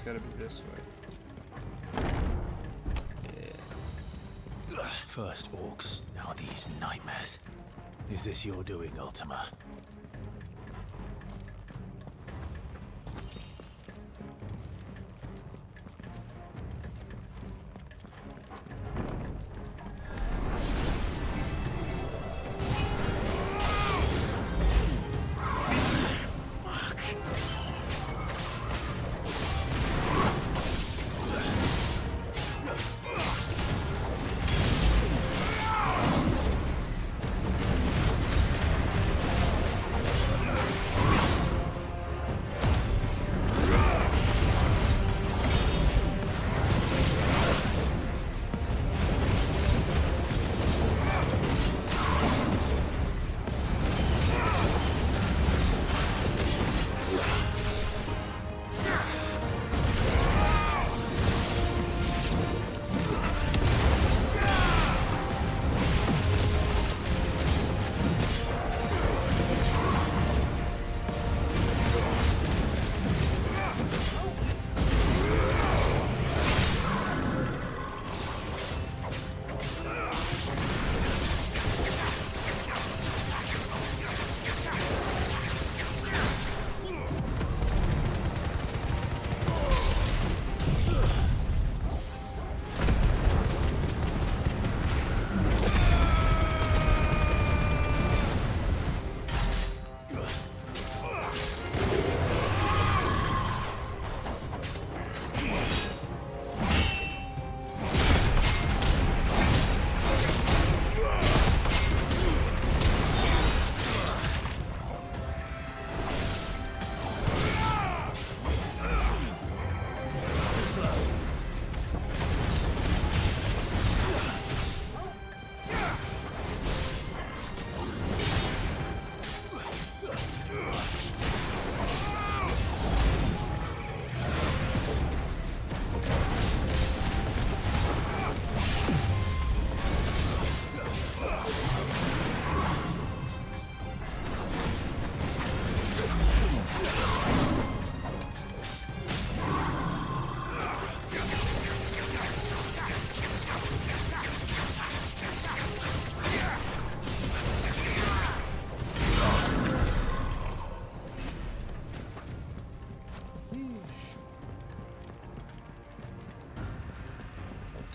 gotta be this way. Yeah. First orcs, now these nightmares. Is this your doing, Ultima?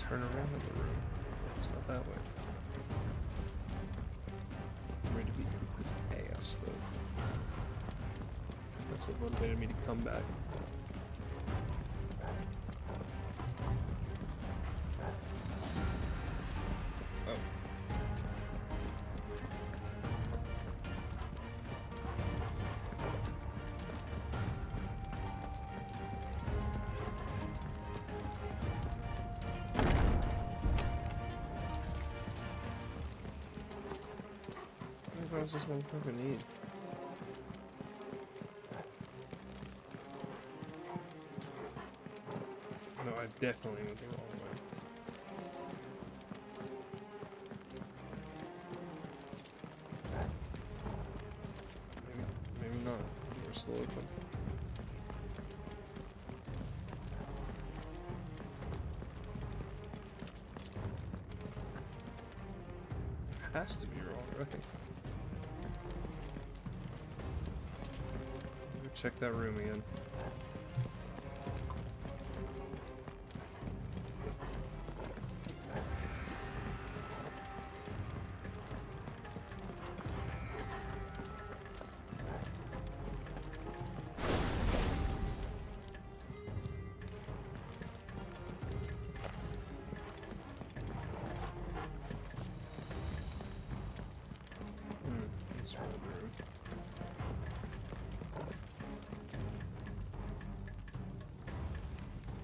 Turn around in the room. It's not that way. I'm ready to beat his ass, though. That's what motivated me to come back. Oh. What does this motherfucker need? No, I definitely went the wrong way. Maybe not. We're still open. It has to be wrong, I think. Check that room again. This one room.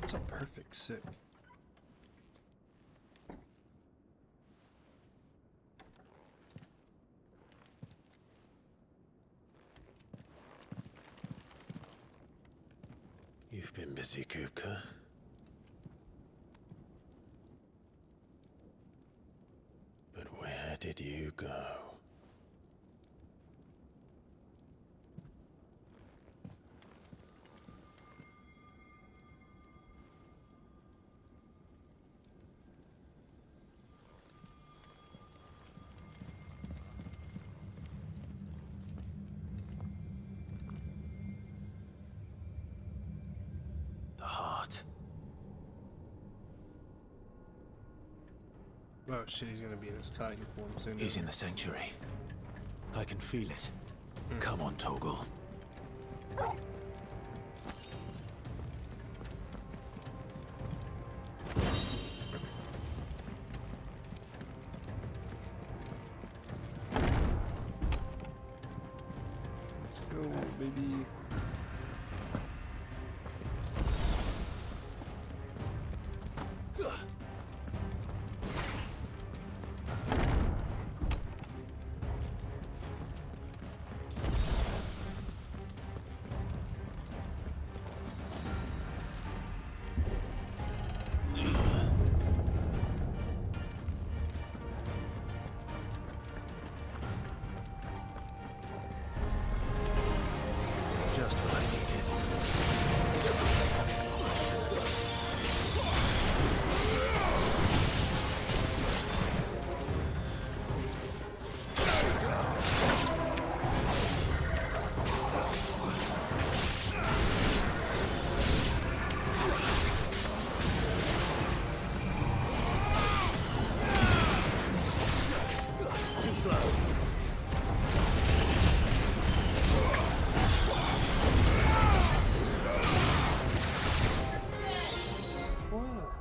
That's a perfect sick. You've been busy, Kupka. But where did you go? Oh shit, he's gonna be in his Titan form soon. He's in the sanctuary. I can feel it. Hmm. Come on, Toggle. Let's go, baby. Just what I needed. Too slow. What?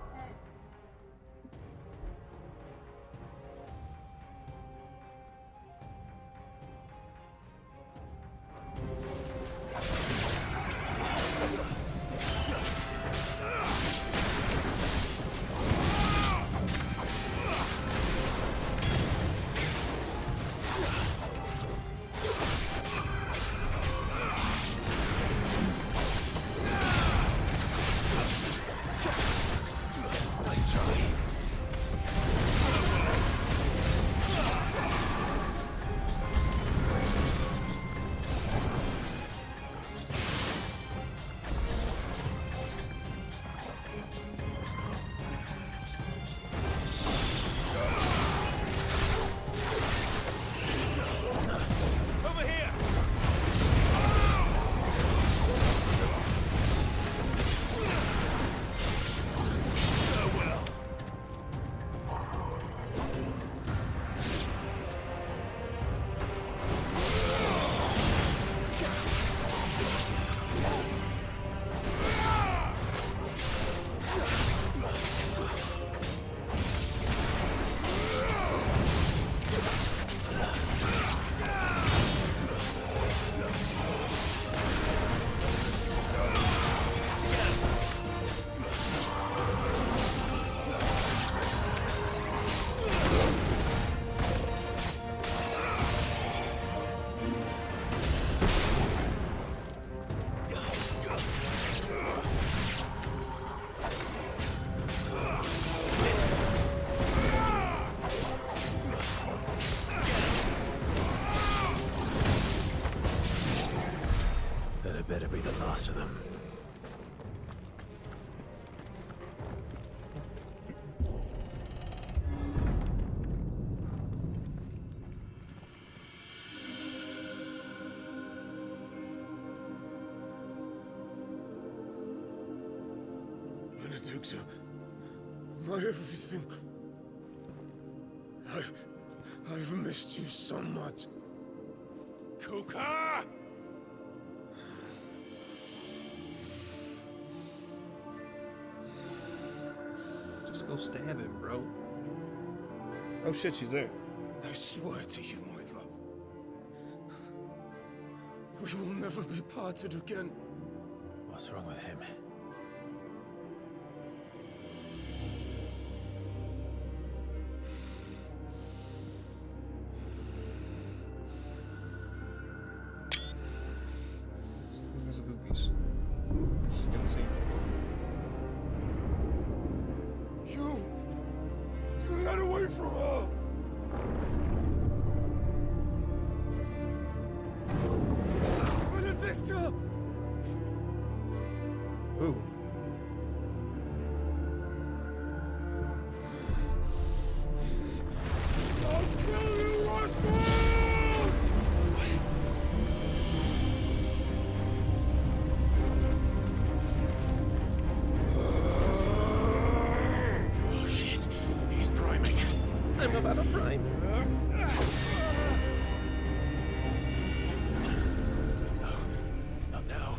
Nice try. Over here! That had better be the last of them. Benedicta, my everything. I've missed you so much. Kuka! Just go stab him, bro. Oh shit, she's there. I swear to you, my love. We will never be parted again. What's wrong with him? Where's the boobies? She's gonna see. Get away from her! Benedicta! Ooh. I'll kill you, Roscoe! Oh shit, he's priming. him about a prime. Not now.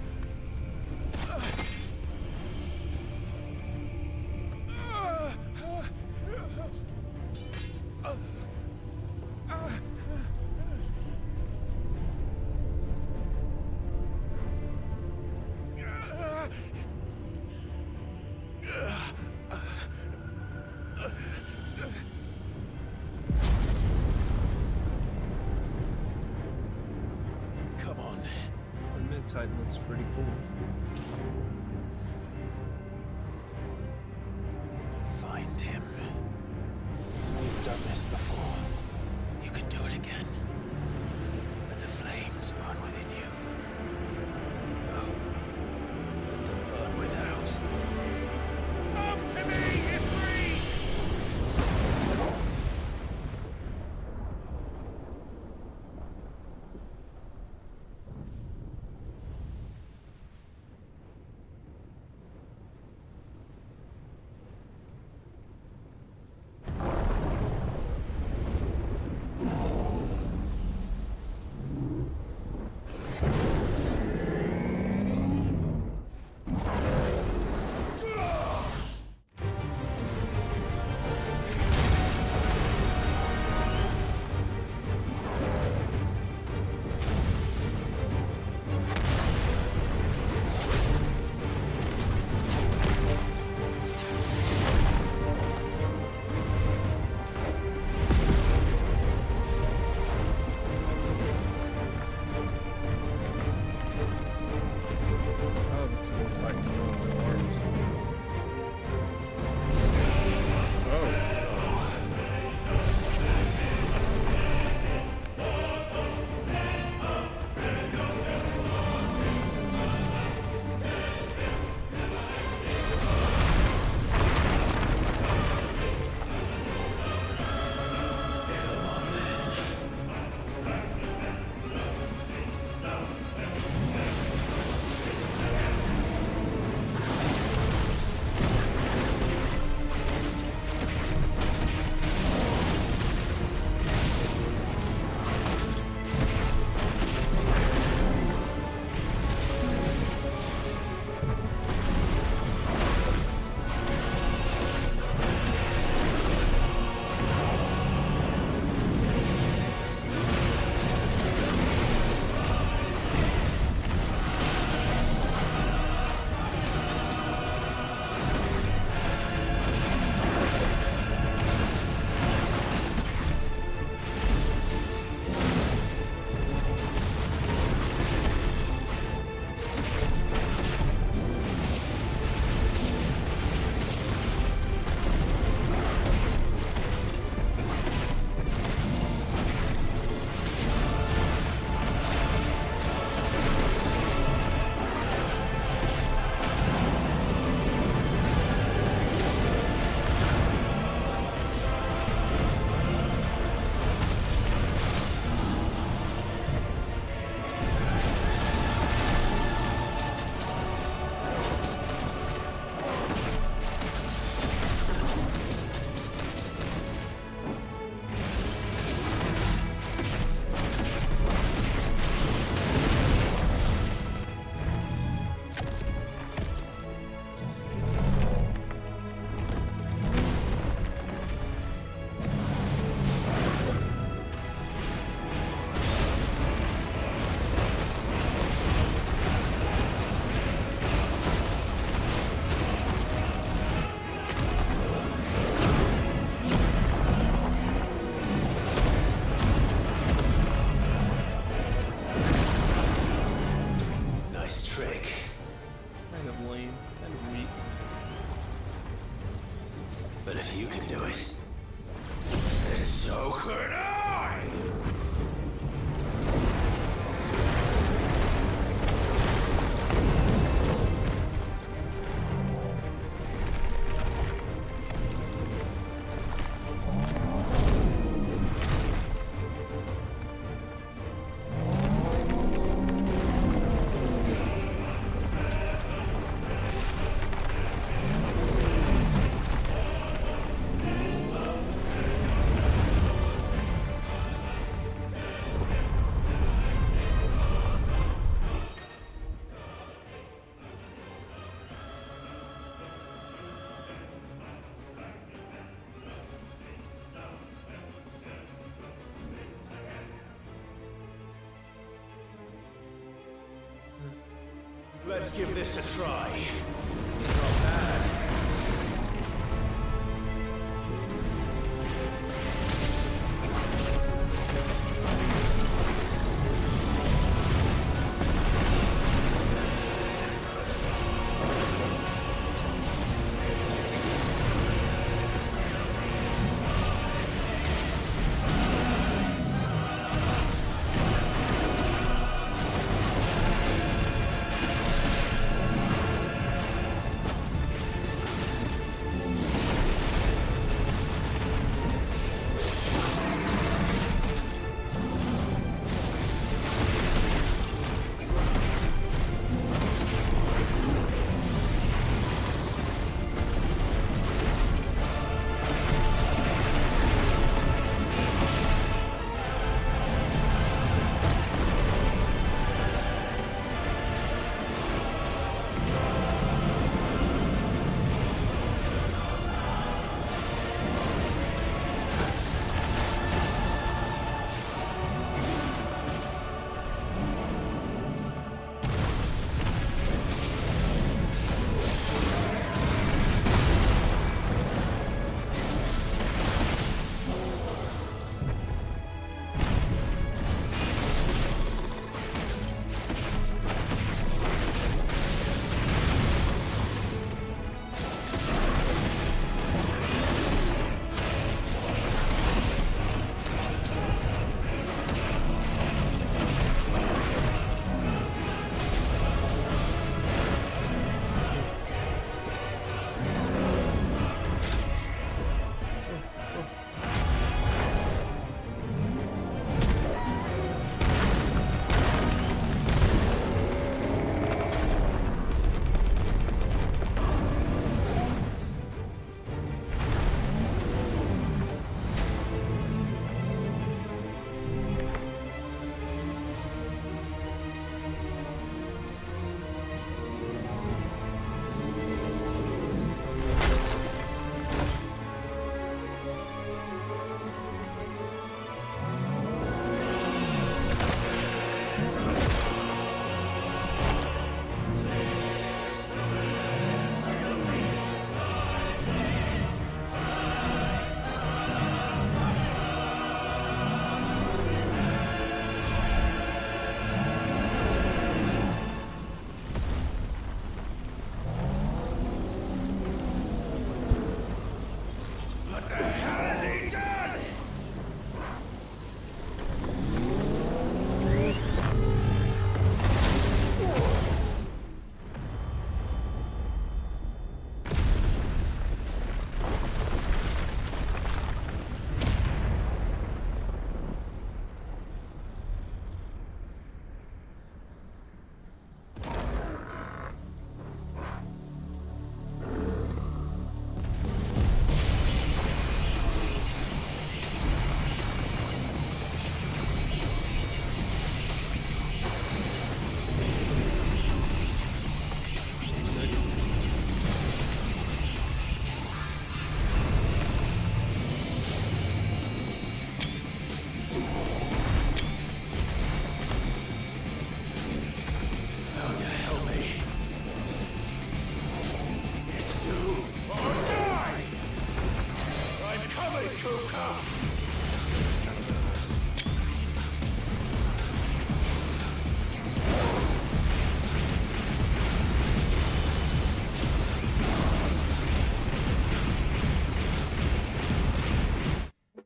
Come on. The mid-tide looks pretty cool. Find him. You've done this before. You can do it again. Let the flames burn within you. No. Let them burn without. Come to me, Ifrit! Oh, the two Titan knows their arms. But if you can do it, then so could I! Let's give this a try. Not bad.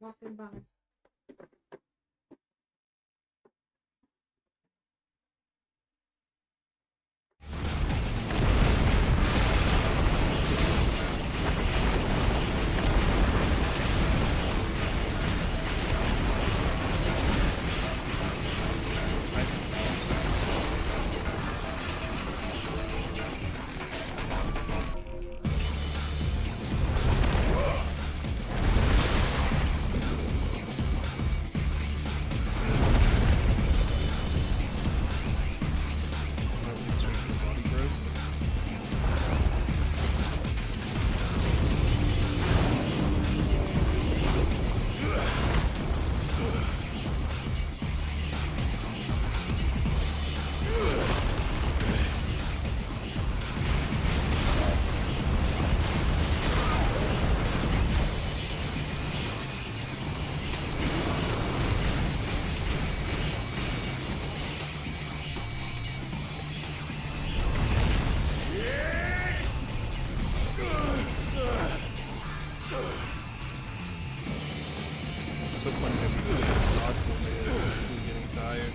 Walking by. the point of everything is logical, man. It's still getting tired.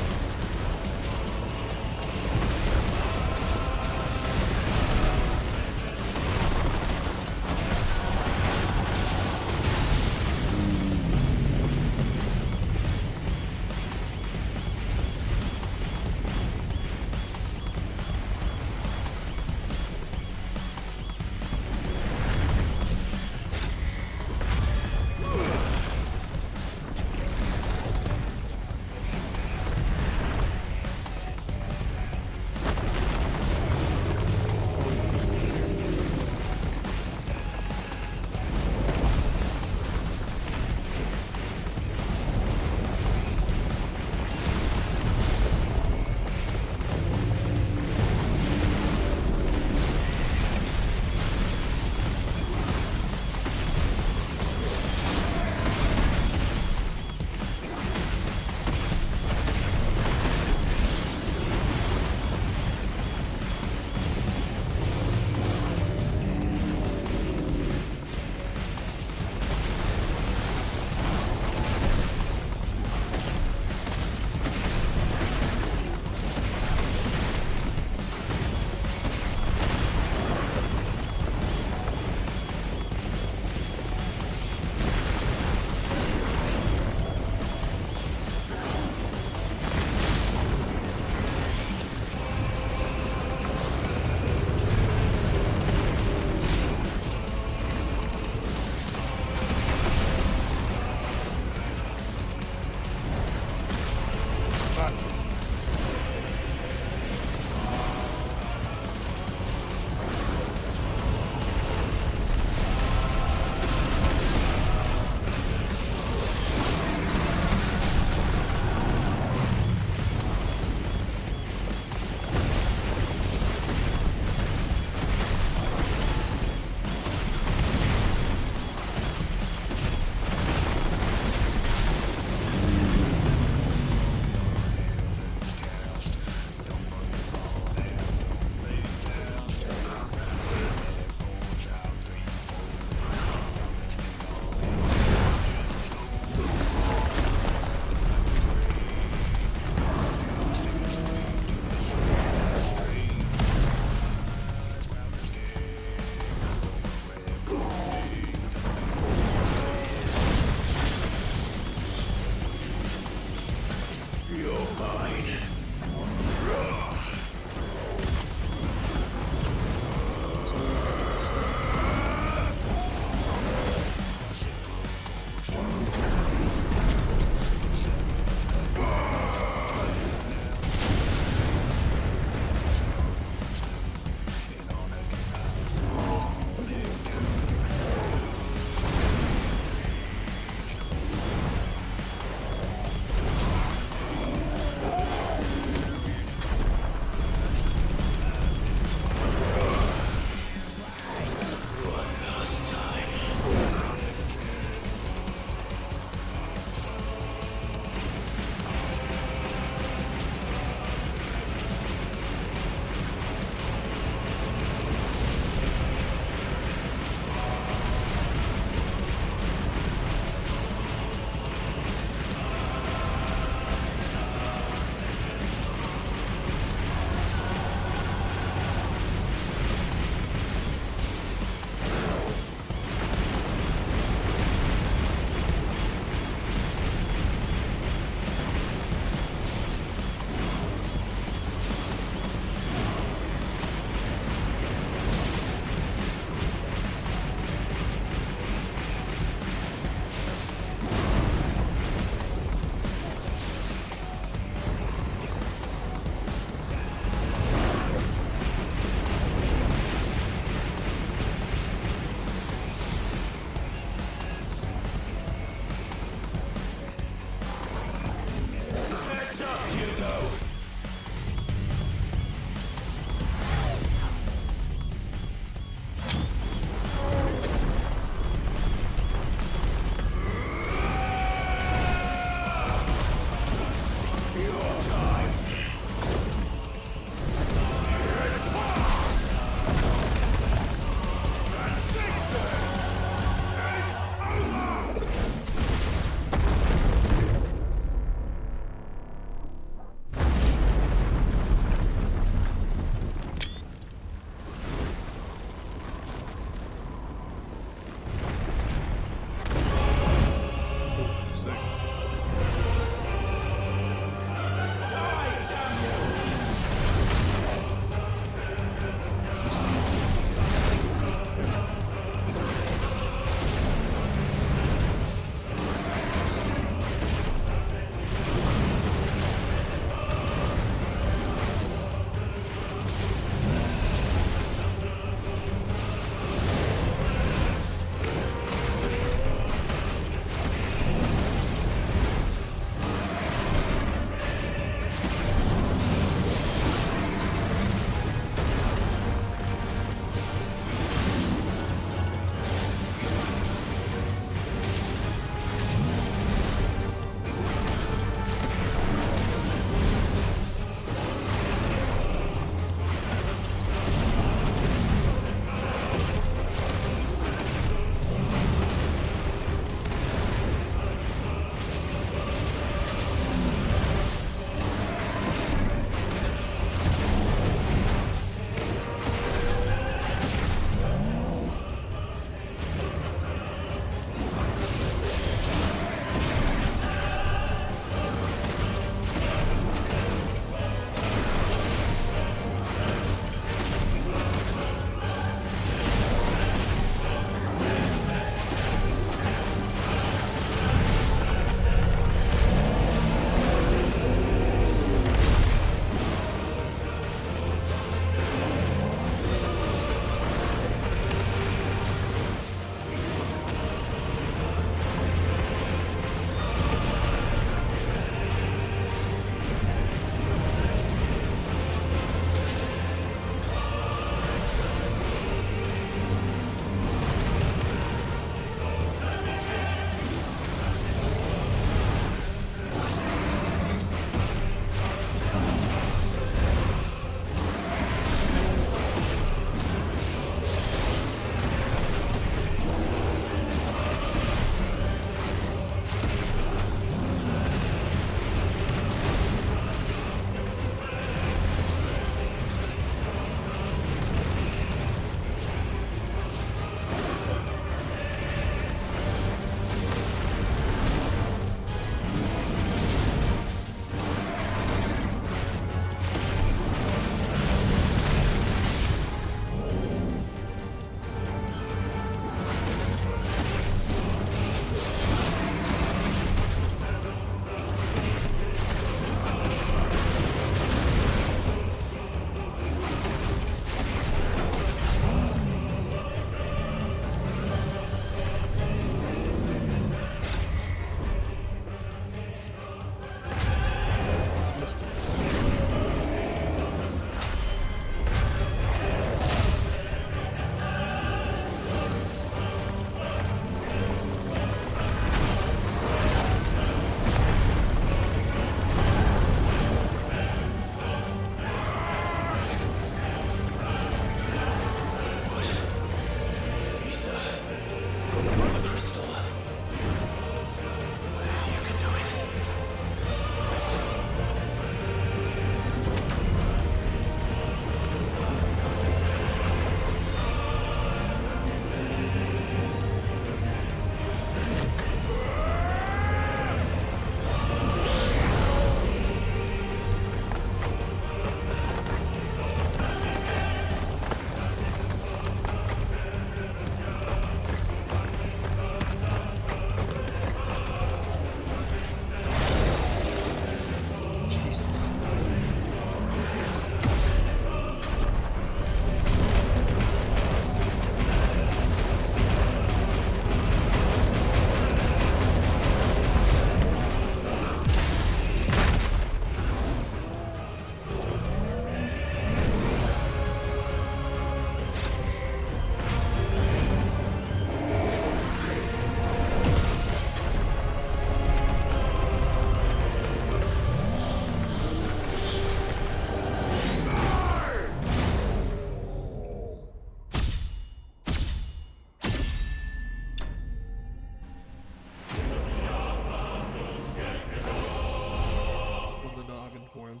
for him.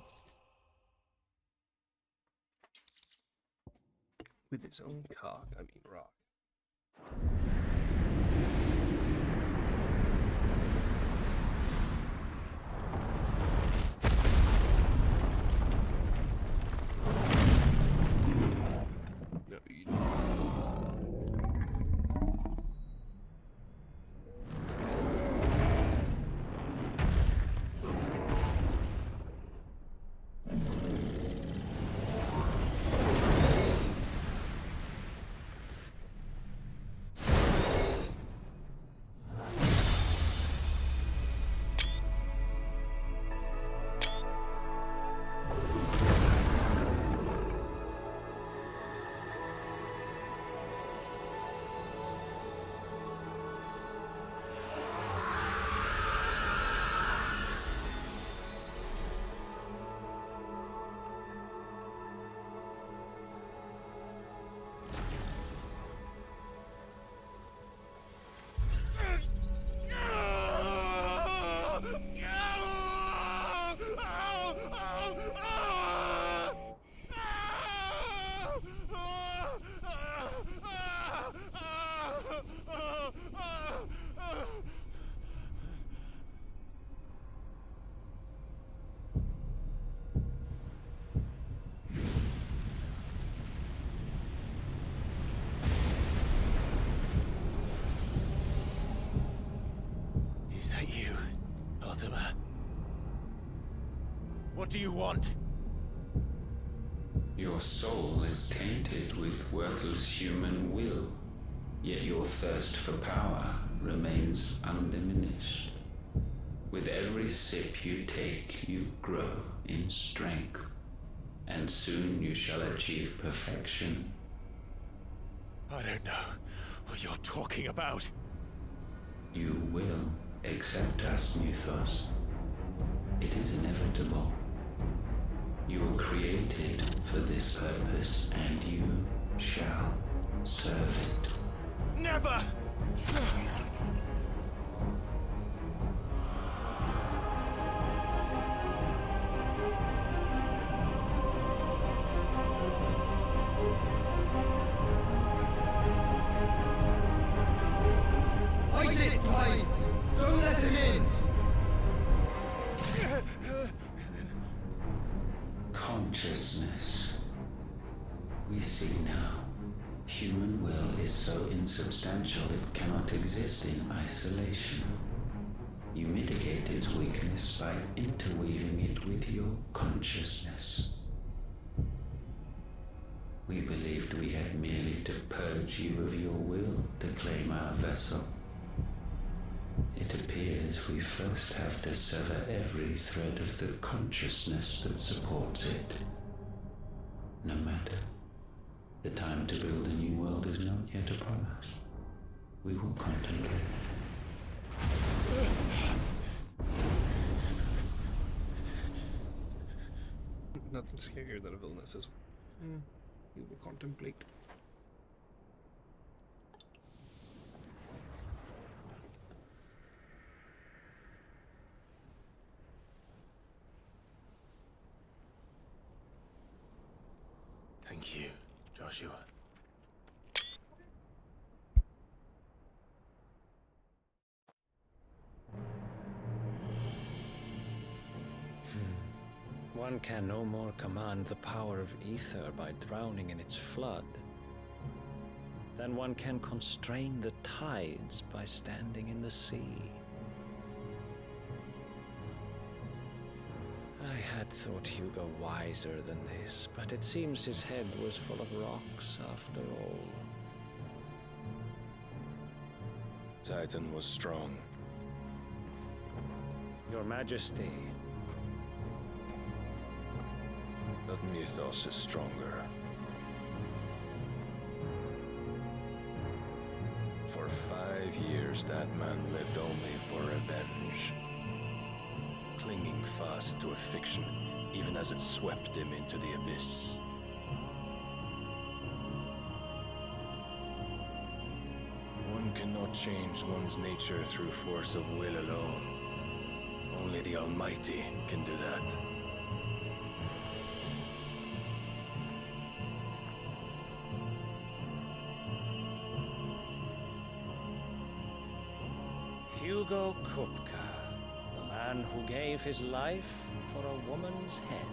With his own cock, I mean rock. No, you don't. Is that you, Ultima? What do you want? Your soul is tainted with worthless human will, yet your thirst for power remains undiminished. With every sip you take, you grow in strength, and soon you shall achieve perfection. I don't know what you're talking about. You will accept us, Mythos. It is inevitable. You were created for this purpose, and you shall serve it. Never! Fight it, Clive! Don't let him in! Consciousness. We see now. Human will is so insubstantial it cannot exist in isolation. You mitigate its weakness by interweaving it with your consciousness. We believed we had merely to purge you of your will to claim our vessel. It appears we first have to sever every thread of the consciousness that supports it. No matter. The time to build a new world is not yet upon us. We will contemplate. Nothing scarier than a villain that says, we will contemplate. Thank you, Joshua. One can no more command the power of ether by drowning in its flood than one can constrain the tides by standing in the sea. I had thought Hugo wiser than this, but it seems his head was full of rocks after all. Titan was strong. Your Majesty, But Mythos is stronger. For 5 years, that man lived only for revenge. Clinging fast to a fiction, even as it swept him into the abyss. One cannot change one's nature through force of will alone. Only the Almighty can do that. Hugo Kupka, the man who gave his life for a woman's head.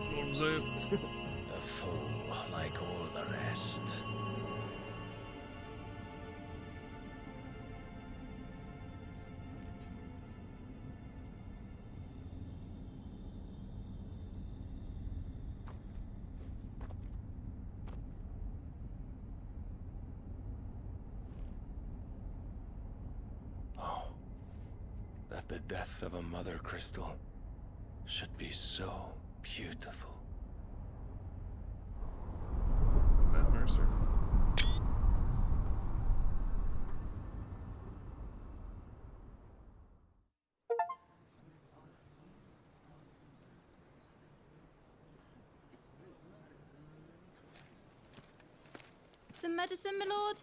You know what I'm saying? A fool like all the rest. Oh, that the death of a mother crystal should be so beautiful. Matt Mercer. Some medicine, my lord?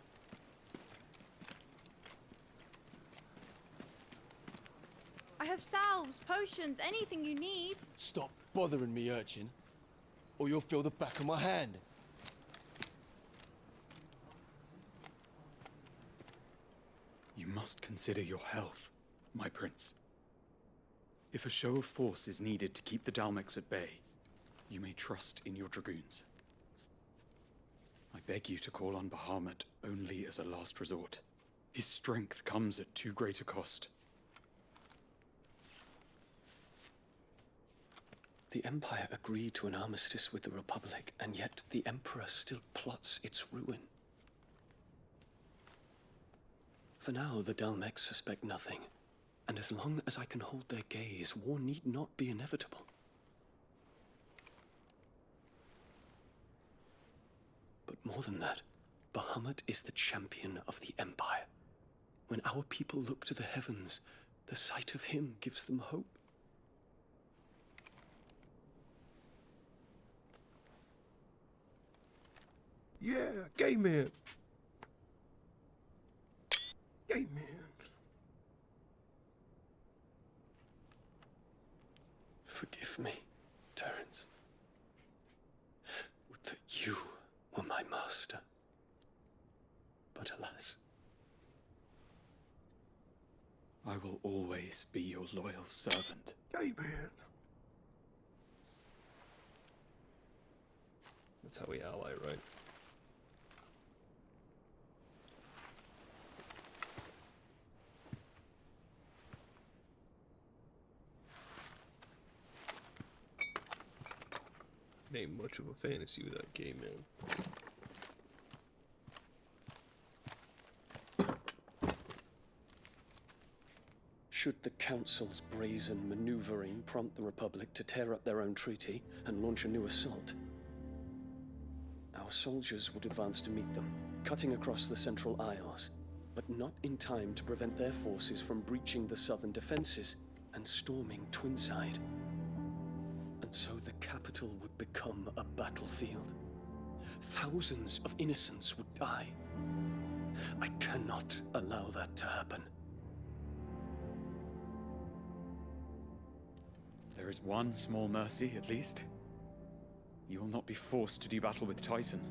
I have salves, potions, anything you need. Stop bothering me, urchin, or you'll feel the back of my hand. You must consider your health, my prince. If a show of force is needed to keep the Dalmex at bay, you may trust in your dragoons. I beg you to call on Bahamut only as a last resort. His strength comes at too great a cost. The Empire agreed to an armistice with the Republic, and yet the Emperor still plots its ruin. For now, the Dalmex suspect nothing, and as long as I can hold their gaze, war need not be inevitable. But more than that, Bahamut is the champion of the Empire. When our people look to the heavens, the sight of him gives them hope. Yeah, gay man. Gay man. Forgive me, Terence. Would that you were my master. But alas. I will always be your loyal servant. Gay man. That's how we ally, right? Ain't much of a fantasy without gay man. Should the Council's brazen maneuvering prompt the Republic to tear up their own treaty and launch a new assault, our soldiers would advance to meet them, cutting across the Central Isles, but not in time to prevent their forces from breaching the southern defenses and storming Twinside. And so the capital would become a battlefield. Thousands of innocents would die. I cannot allow that to happen. There is one small mercy, at least. You will not be forced to do battle with Titan.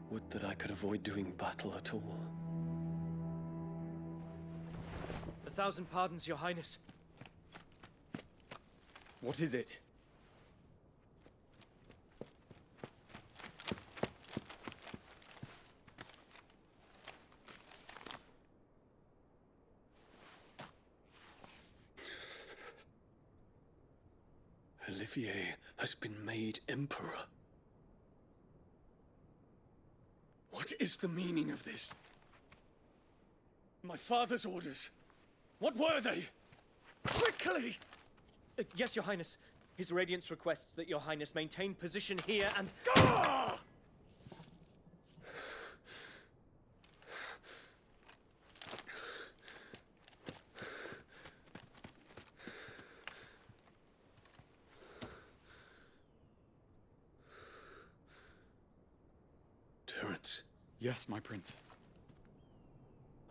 Would that I could avoid doing battle at all. 1,000 pardons, Your Highness. What is it? Olivier has been made Emperor. What is the meaning of this? My father's orders. What were they? Quickly! Yes, Your Highness. His Radiance requests that Your Highness maintain position here and... Ah! Terence. Yes, my prince.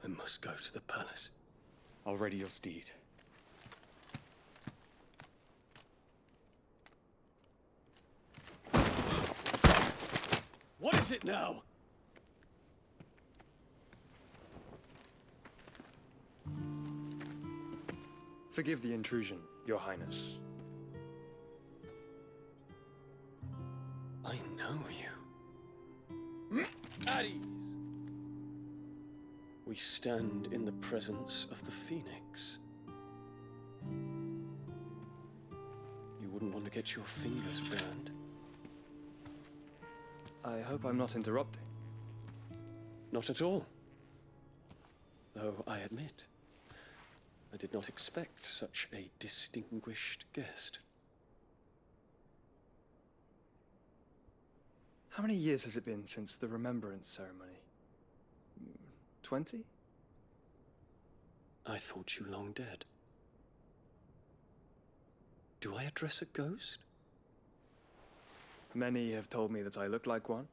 I must go to the palace. I'll ready your steed. is it now? Forgive the intrusion, Your Highness. I know you. At ease. We stand in the presence of the Phoenix. You wouldn't want to get your fingers burned. I hope I'm not interrupting. Not at all. Though I admit, I did not expect such a distinguished guest. How many years has it been since the Remembrance ceremony? 20? I thought you long dead. Do I address a ghost? Many have told me that I look like one.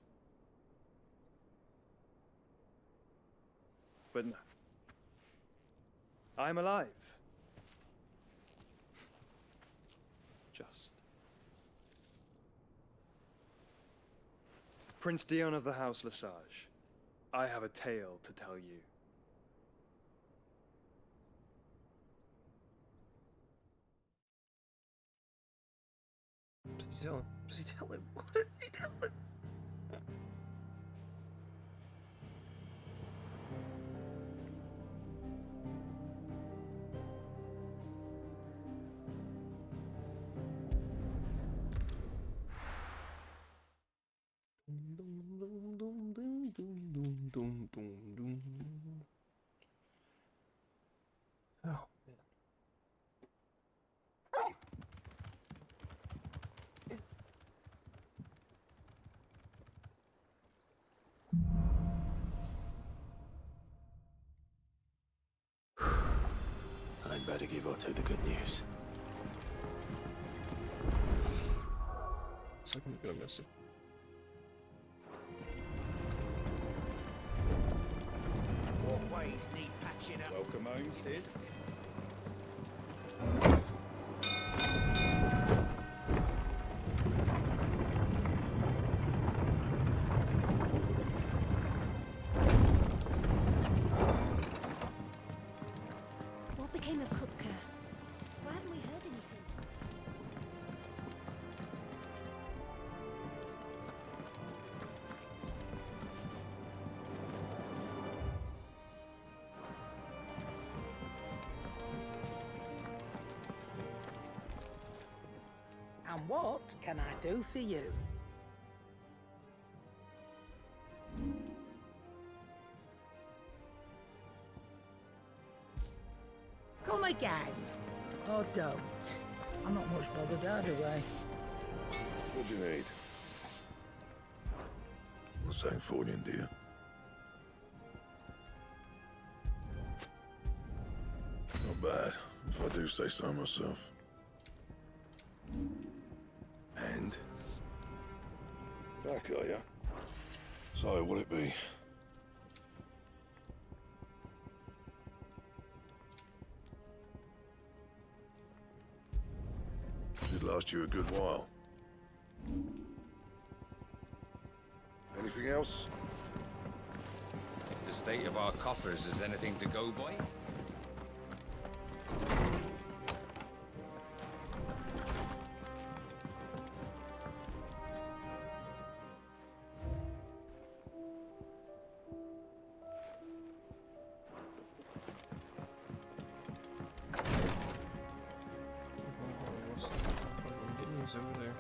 But no. I'm alive. Just. Prince Dion of the House Lesage, I have a tale to tell you. What's he telling? What's he telling? What is he telling? Oh, man. I'd better give Otto the good news. It's like I'm gonna miss it. Walkways need patching up. Welcome home, Sid. What became of Kupka? Why haven't we heard anything? And what can I do for you? Come again. Or don't. I'm not much bothered either way. What do you need? A Sancfordian, do you? Not bad, if I do say so myself. And? Back, are ya? So, what'll it be? Should last you a good while. Anything else? If the state of our coffers is anything to go by. Over there.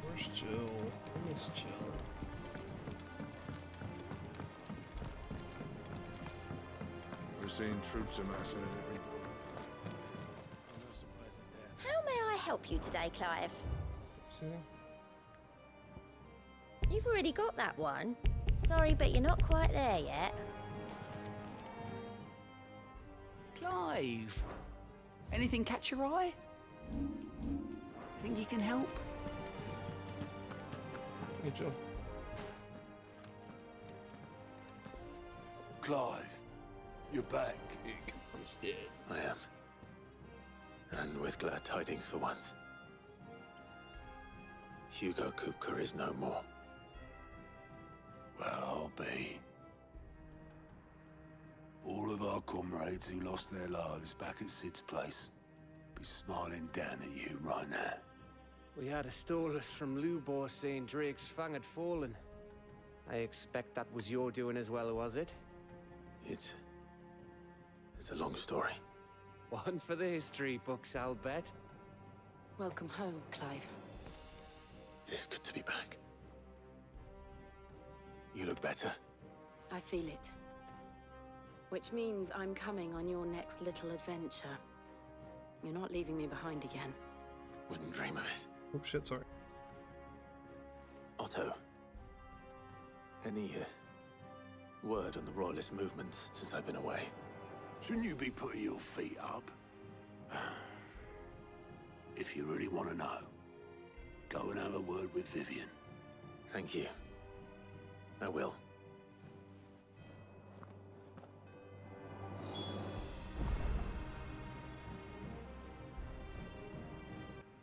Where's Jill? Where's Jill? We're seeing troops amassing at every door. No surprises there. How may I help you today, Clive? See? You've already got that one. Sorry, but you're not quite there yet. Clive! Anything catch your eye? Think you can help? Hey, Joe. Clive, you're back. He's dead. I am. And with glad tidings for once. Hugo Kupka is no more. Well, I'll be. All of our comrades who lost their lives back at Sid's place be smiling down at you right now. We had a stolus from Lubor saying Drake's fang had fallen. I expect that was your doing as well, was it? It's a long story. One for the history books, I'll bet. Welcome home, Clive. It's good to be back. You look better. I feel it. Which means I'm coming on your next little adventure. You're not leaving me behind again. Wouldn't dream of it. Oh shit, sorry. Otto. Any word on the Royalist movements since I've been away? Shouldn't you be putting your feet up? If you really want to know, go and have a word with Vivian. Thank you. I will.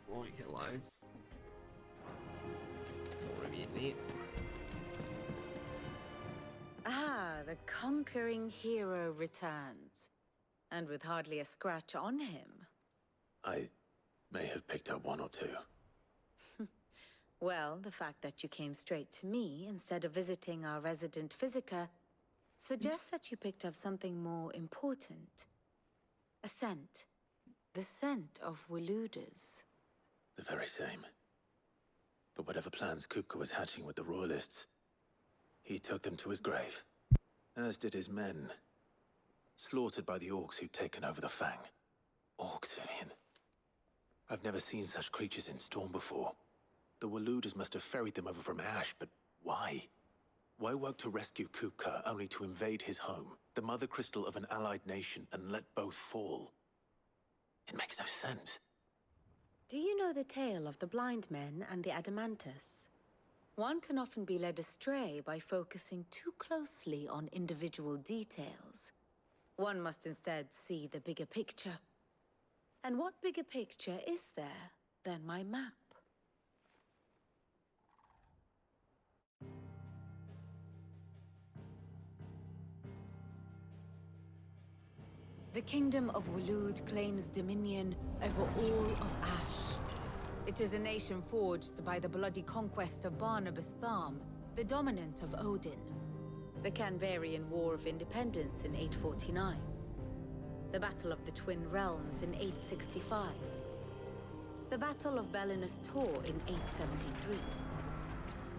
Right, hello. Already in there. Ah, the conquering hero returns. And with hardly a scratch on him. I may have picked up one or two. Well, the fact that you came straight to me instead of visiting our resident Physica suggests that you picked up something more important. A scent. The scent of Waludas. The very same. But whatever plans Kupka was hatching with the Royalists, he took them to his grave. As did his men. Slaughtered by the orcs who'd taken over the Fang. Orcs, Vivian. I've never seen such creatures in Storm before. The Waludas must have ferried them over from Ash, but why? Why work to rescue Kupka only to invade his home, the mother crystal of an allied nation, and let both fall? It makes no sense. Do you know the tale of the blind men and the Adamantus? One can often be led astray by focusing too closely on individual details. One must instead see the bigger picture. And what bigger picture is there than my map? The Kingdom of Waloed claims dominion over all of Ash. It is a nation forged by the bloody conquest of Barnabas Tharm, the dominant of Odin. The Canvarian War of Independence in 849. The Battle of the Twin Realms in 865. The Battle of Belinus Tor in 873.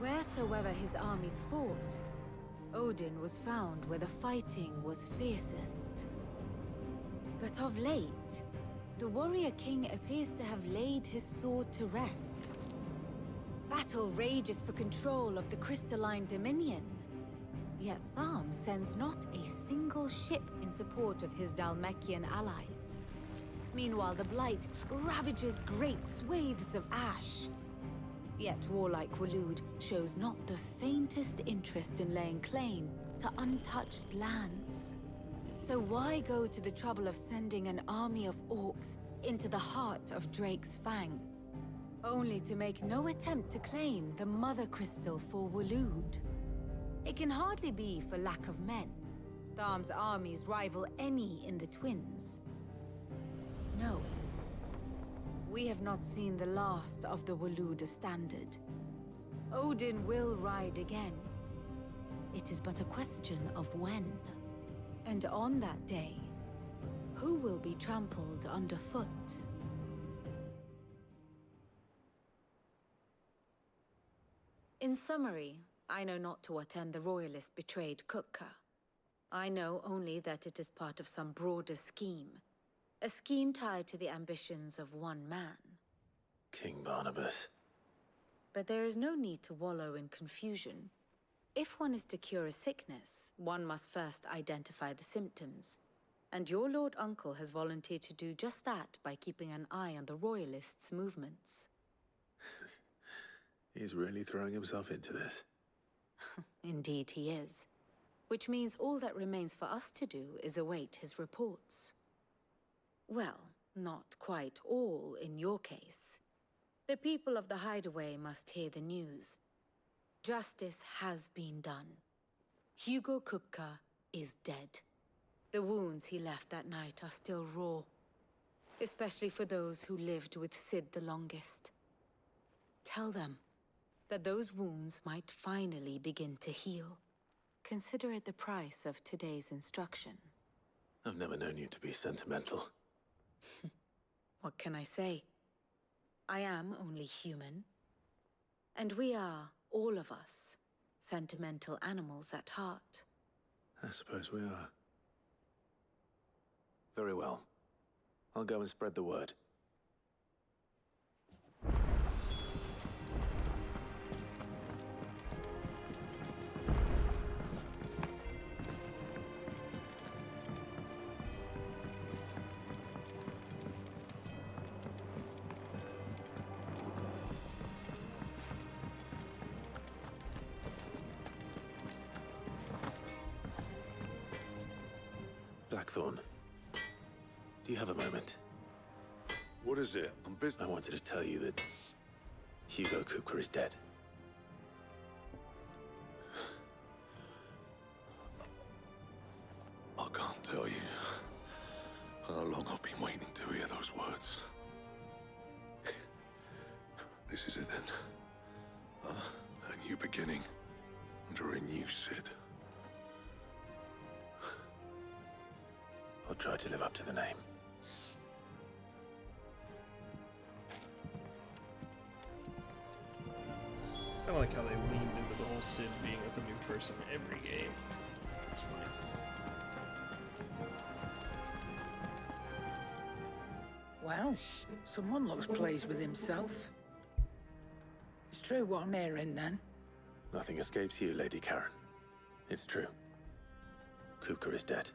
Wheresoever his armies fought, Odin was found where the fighting was fiercest. But of late, the warrior king appears to have laid his sword to rest. Battle rages for control of the crystalline dominion. Yet Tharm sends not a single ship in support of his Dhalmekian allies. Meanwhile, the Blight ravages great swathes of Ash. Yet warlike Waloed shows not the faintest interest in laying claim to untouched lands. So why go to the trouble of sending an army of orcs into the heart of Drake's Fang, only to make no attempt to claim the Mother Crystal for Waloed? It can hardly be for lack of men. Tharm's armies rival any in the Twins. No. We have not seen the last of the Waluda standard. Odin will ride again. It is but a question of when. And on that day, who will be trampled underfoot? In summary, I know not to what end the Royalists betrayed Kupka. I know only that it is part of some broader scheme. A scheme tied to the ambitions of one man. King Barnabas. But there is no need to wallow in confusion. If one is to cure a sickness, one must first identify the symptoms. And your Lord Uncle has volunteered to do just that by keeping an eye on the Royalists' movements. He's really throwing himself into this. Indeed he is. Which means all that remains for us to do is await his reports. Well, not quite all in your case. The people of the Hideaway must hear the news. Justice has been done. Hugo Kupka is dead. The wounds he left that night are still raw, especially for those who lived with Sid the longest. Tell them that those wounds might finally begin to heal. Consider it the price of today's instruction. I've never known you to be sentimental. What can I say? I am only human. And we are, all of us, sentimental animals at heart. I suppose we are. Very well. I'll go and spread the word. Blackthorn, do you have a moment? What is it? I'm busy. I wanted to tell you that Hugo Kupka is dead. I can't tell you how long I've been waiting to hear those words. This is it then. A new beginning under a new Sid. I'll try to live up to the name. I like how they leaned into the whole Sid being like a new person every game. It's funny. Well, someone looks pleased with himself. It's true what I'm hearing, then. Nothing escapes you, Lady Karen. It's true. Kupka is dead.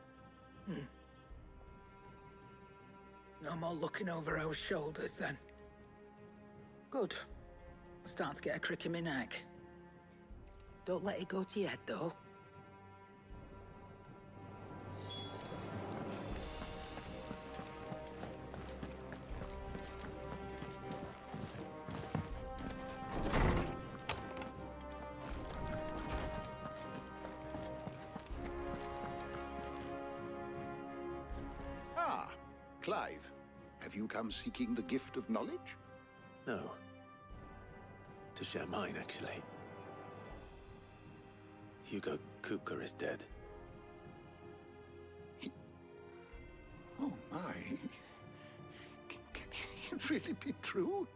No more looking over our shoulders, then. Good. I'm starting to get a crick in my neck. Don't let it go to your head, though. Ah, Clive. Have you come seeking the gift of knowledge? No. To share mine, actually. Hugo Kupka is dead. Oh my. Can it really be true?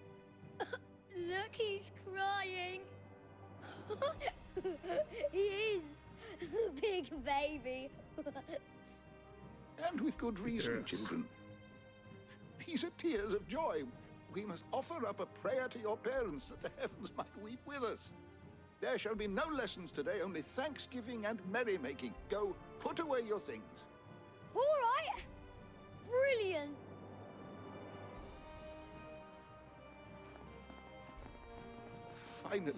Look, he's crying. He is. The big baby. And with good reason, children. These are tears of joy. We must offer up a prayer to your parents that the heavens might weep with us. There shall be no lessons today, only thanksgiving and merrymaking. Go, put away your things. All right. Brilliant. Finally,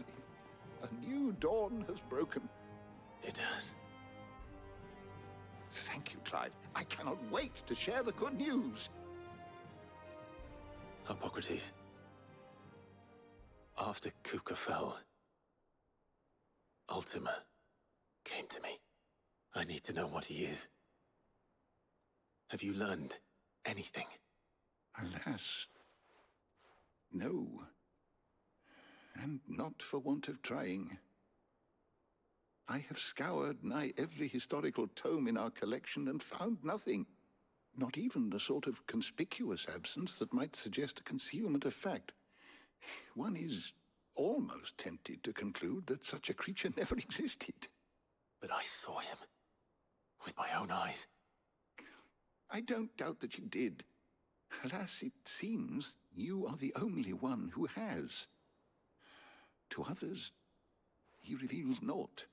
a new dawn has broken. It has. Thank you, Clive. I cannot wait to share the good news. Hippocrates. After Kupka fell, Ultima came to me. I need to know what he is. Have you learned anything? Alas, no. And not for want of trying. I have scoured nigh every historical tome in our collection and found nothing. Not even the sort of conspicuous absence that might suggest a concealment of fact. One is almost tempted to conclude that such a creature never existed. But I saw him. With my own eyes. I don't doubt that you did. Alas, it seems you are the only one who has. To others, he reveals naught.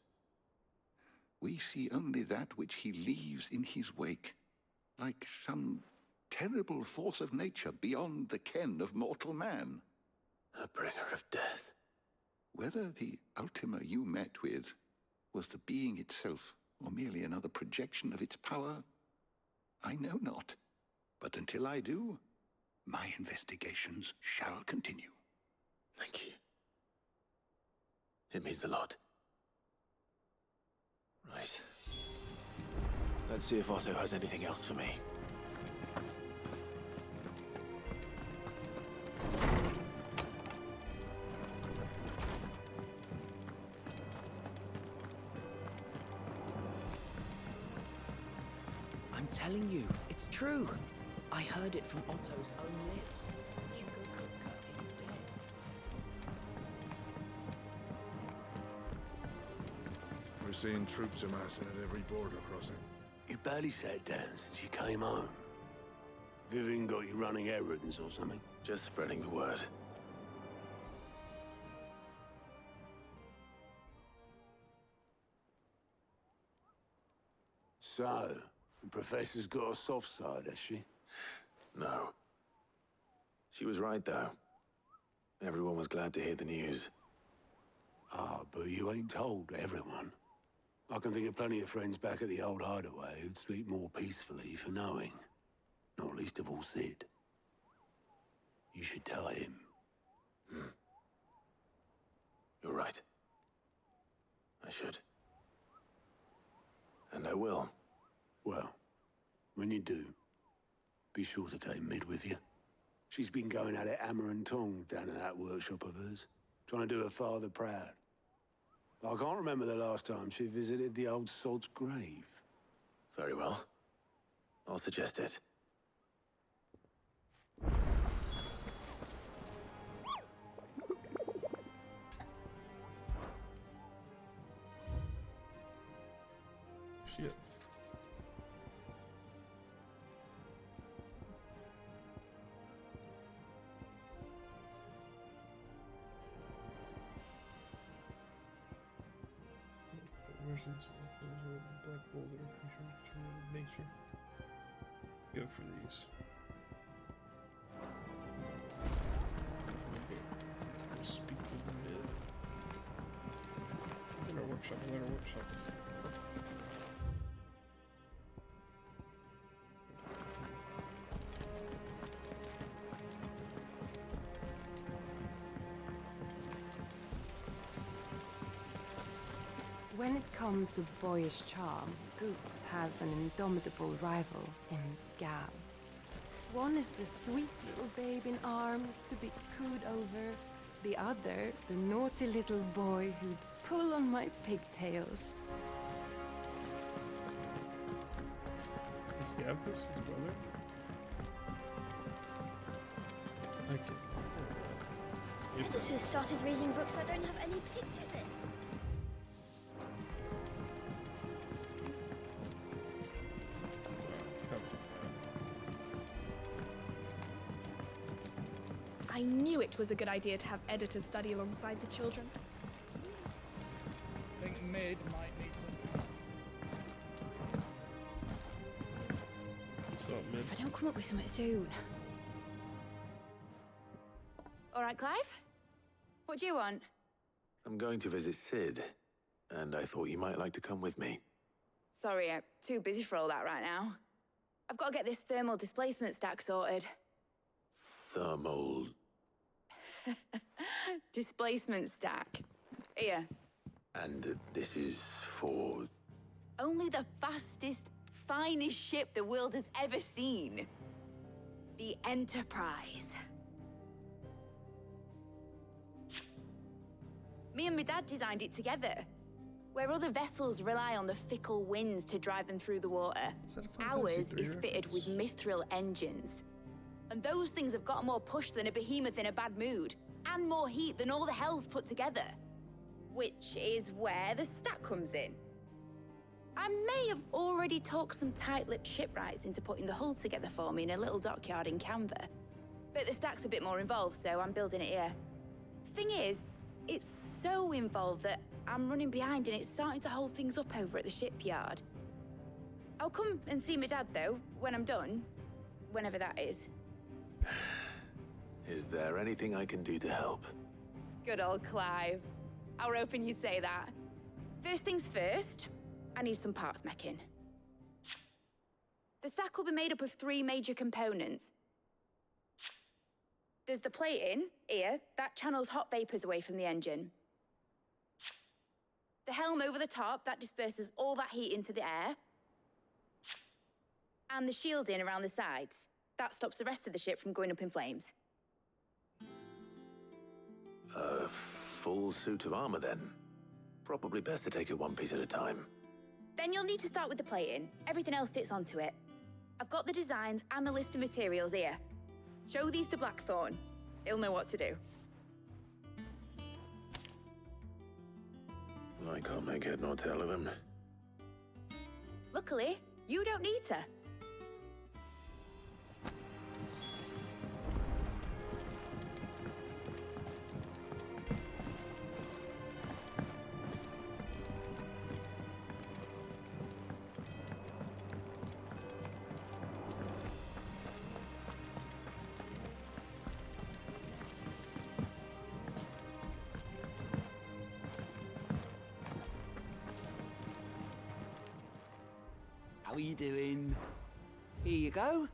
we see only that which he leaves in his wake, like some terrible force of nature beyond the ken of mortal man. A bringer of death. Whether the Ultima you met with was the being itself, or merely another projection of its power, I know not. But until I do, my investigations shall continue. Thank you. It means a lot. Right. Let's see if Otto has anything else for me. I'm telling you, it's true. I heard it from Otto's own lips. Hugo Kupka is dead. We're seeing troops amassing at every border crossing. You barely sat down since you came home. Vivian got you running errands or something? Just spreading the word. So, the Professor's got a soft side, has she? No. She was right, though. Everyone was glad to hear the news. Ah, but you ain't told everyone. I can think of plenty of friends back at the old hideaway who'd sleep more peacefully for knowing. Not least of all Sid. You should tell him. You're right. I should. And I will. Well, when you do, be sure to take Mid with you. She's been going at it hammer and tong down at that workshop of hers, trying to do her father proud. I can't remember the last time she visited the old sod's grave. Very well. I'll suggest it. Shit. Versions of Black Boulder, nature. Go for these. Speak with Mid. It's in our workshop. When it comes to boyish charm, Goops has an indomitable rival in Gav. One is the sweet little babe in arms to be cooed over. The other, the naughty little boy who'd pull on my pigtails. Is Gav his brother? I can. Editors started reading books that don't have any pictures in. I knew it was a good idea to have editors study alongside the children. I think Mid might need some. What's up, Mid? If I don't come up with something soon. All right, Clive? What do you want? I'm going to visit Sid, and I thought you might like to come with me. Sorry, I'm too busy for all that right now. I've got to get this thermal displacement stack sorted. Thermal... Displacement stack. Here. And this is for... Only the fastest, finest ship the world has ever seen. The Enterprise. Me and my dad designed it together. Where other vessels rely on the fickle winds to drive them through the water, ours is fitted with mithril engines. And those things have got more push than a behemoth in a bad mood, and more heat than all the hells put together. Which is where the stack comes in. I may have already talked some tight-lipped shipwrights into putting the hull together for me in a little dockyard in Canva. But the stack's a bit more involved, so I'm building it here. Thing is, it's so involved that I'm running behind and it's starting to hold things up over at the shipyard. I'll come and see my dad, though, when I'm done. Whenever that is. Is there anything I can do to help? Good old Clive. I were hoping you'd say that. First things first, I need some parts meching. The stack will be made up of 3 major components. There's the plating, here, that channels hot vapors away from the engine. The helm over the top, that disperses all that heat into the air. And the shielding around the sides. That stops the rest of the ship from going up in flames. A full suit of armor, then. Probably best to take it one piece at a time. Then you'll need to start with the plating. Everything else fits onto it. I've got the designs and the list of materials here. Show these to Blackthorn. He'll know what to do. I can't make head nor tail of them. Luckily, you don't need to. How are you doing? Here you go.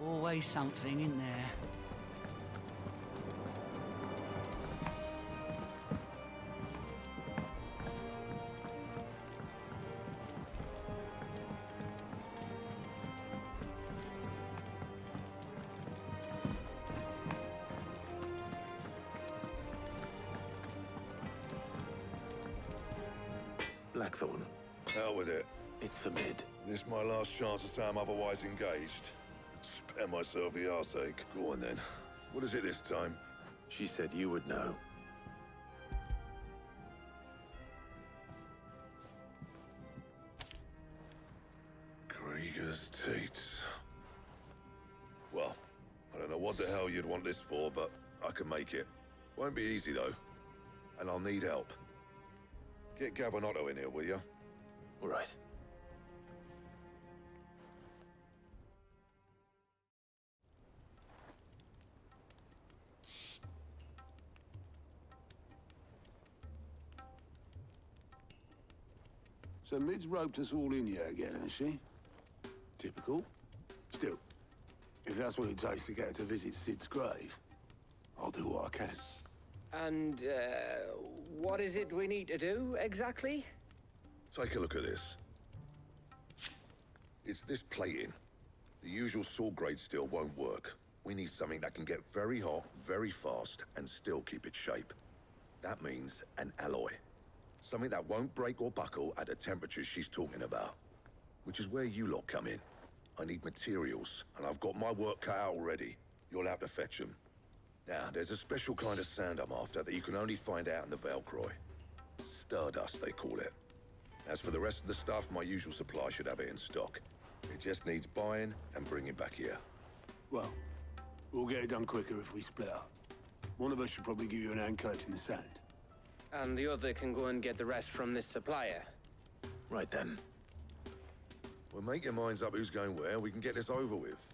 Always something in there. Blackthorn. Hell with it. It's for mid. This my last chance to say I'm otherwise engaged. Spare myself the arseache. Go on then. What is it this time? She said you would know. Krieger's teats. Well, I don't know what the hell you'd want this for, but I can make it. Won't be easy though. And I'll need help. Get Gavin-Otto in here, will you? All right. So Mid's roped us all in here again, has she? Typical. Still, if that's what it takes to get her to visit Sid's grave, I'll do what I can. And, what is it we need to do, exactly? Take a look at this. It's this plating. The usual sword-grade steel won't work. We need something that can get very hot, very fast, and still keep its shape. That means an alloy. Something that won't break or buckle at the temperatures she's talking about. Which is where you lot come in. I need materials, and I've got my work cut out already. You'll have to fetch them. Now, there's a special kind of sand I'm after that you can only find out in the Velcroy. Stardust, they call it. As for the rest of the stuff, my usual supply should have it in stock. It just needs buying and bringing back here. Well, we'll get it done quicker if we split up. One of us should probably give you an hand coat in the sand. And the other can go and get the rest from this supplier. Right then. Well, make your minds up who's going where, we can get this over with.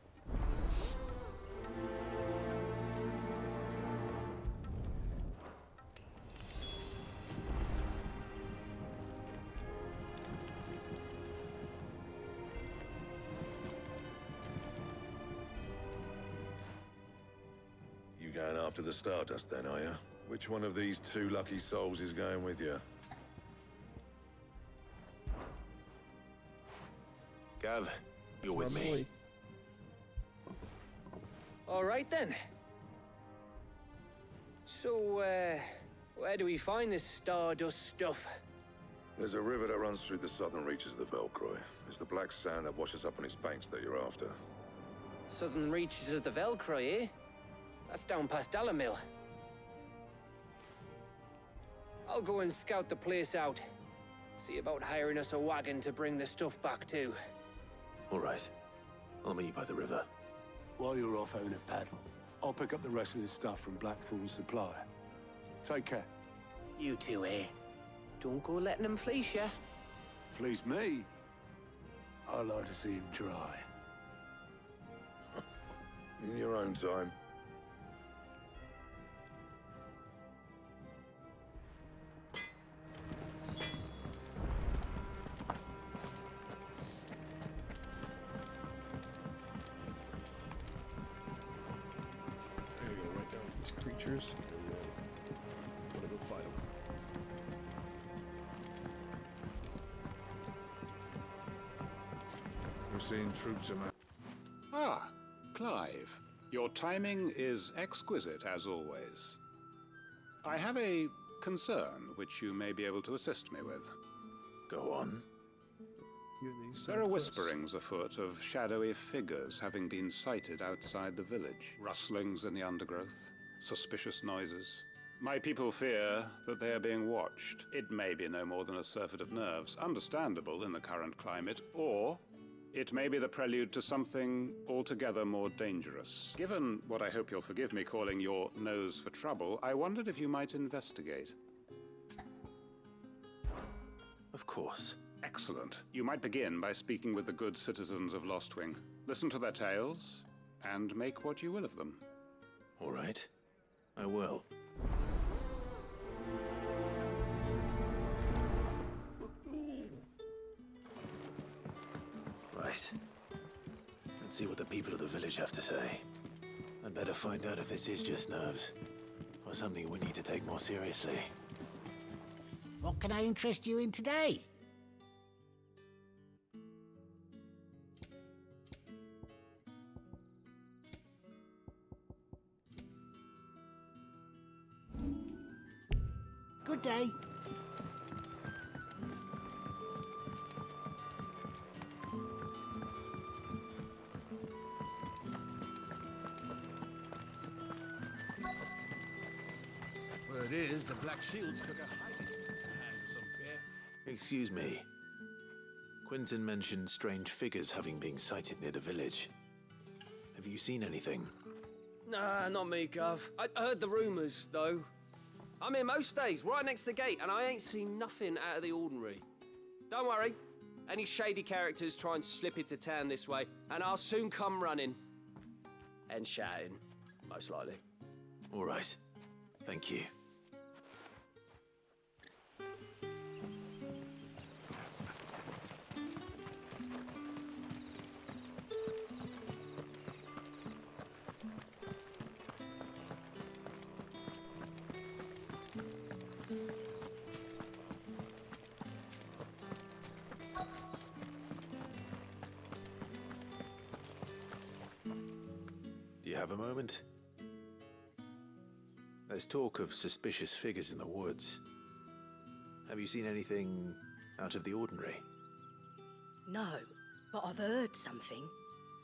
You going after the Stardust then, are you? Which one of these 2 lucky souls is going with you? Gav, you're with me. All right, then. So, where do we find this Stardust stuff? There's a river that runs through the southern reaches of the Velcroy. It's the black sand that washes up on its banks that you're after. Southern reaches of the Velcroy, eh? That's down past Alamil. I'll go and scout the place out. See about hiring us a wagon to bring the stuff back to. All right. I'll meet you by the river. While you're off having a paddle, I'll pick up the rest of this stuff from Blackthorn's supply. Take care. You two here. Don't go letting them fleece you. Fleece me? I'd like to see him try. In your own time. There we go, right down with these creatures. I'm gonna go fight them. We're seeing troops of Ah, Clive. Your timing is exquisite, as always. I have a concern which you may be able to assist me with. Go on. There are whisperings afoot of shadowy figures having been sighted outside the village. Rustlings in the undergrowth, suspicious noises. My people fear that they are being watched. It may be no more than a surfeit of nerves, understandable in the current climate, or it may be the prelude to something altogether more dangerous. Given what I hope you'll forgive me calling your nose for trouble, I wondered if you might investigate. Of course. Excellent. You might begin by speaking with the good citizens of Lostwing. Listen to their tales, and make what you will of them. All right. I will. Right. Let's see what the people of the village have to say. I'd better find out if this is just nerves, or something we need to take more seriously. What can I interest you in today? Good day. Word is, the Black Shields took a hiding at the hands of some bear. Excuse me. Quinton mentioned strange figures having been sighted near the village. Have you seen anything? Nah, not me, Gov. I heard the rumours, though. I'm here most days, right next to the gate, and I ain't seen nothing out of the ordinary. Don't worry. Any shady characters try and slip into town this way, and I'll soon come running. And shouting, most likely. All right. Thank you. Do you have a moment? There's talk of suspicious figures in the woods. Have you seen anything out of the ordinary? No, but I've heard something.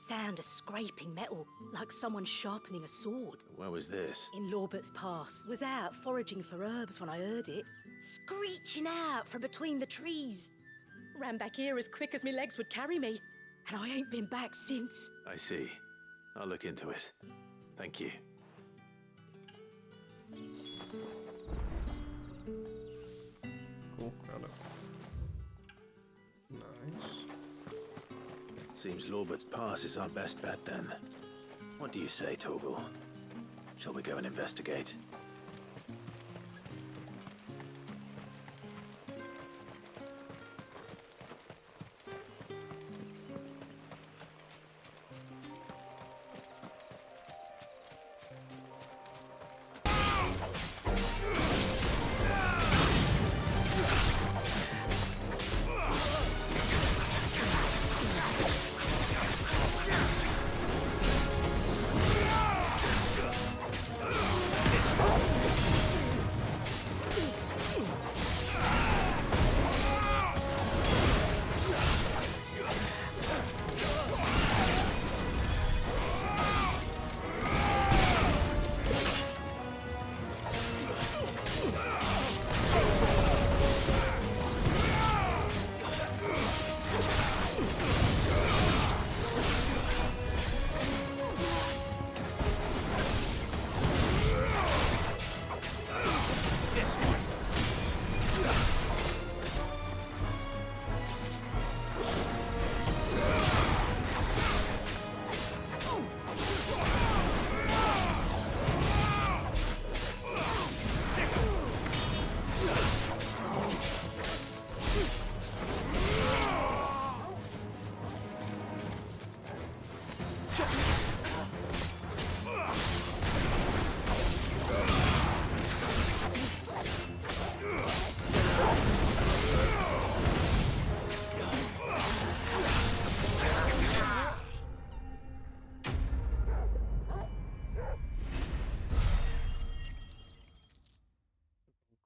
Sound of scraping metal, like someone sharpening a sword. Where was this? In Lorbert's Pass. Was out foraging for herbs when I heard it. Screeching out from between the trees. Ran back here as quick as my legs would carry me. And I ain't been back since. I see. I'll look into it. Thank you. Cool, found it. Nice. Seems Lorbert's Pass is our best bet then. What do you say, Torgal? Shall we go and investigate? It's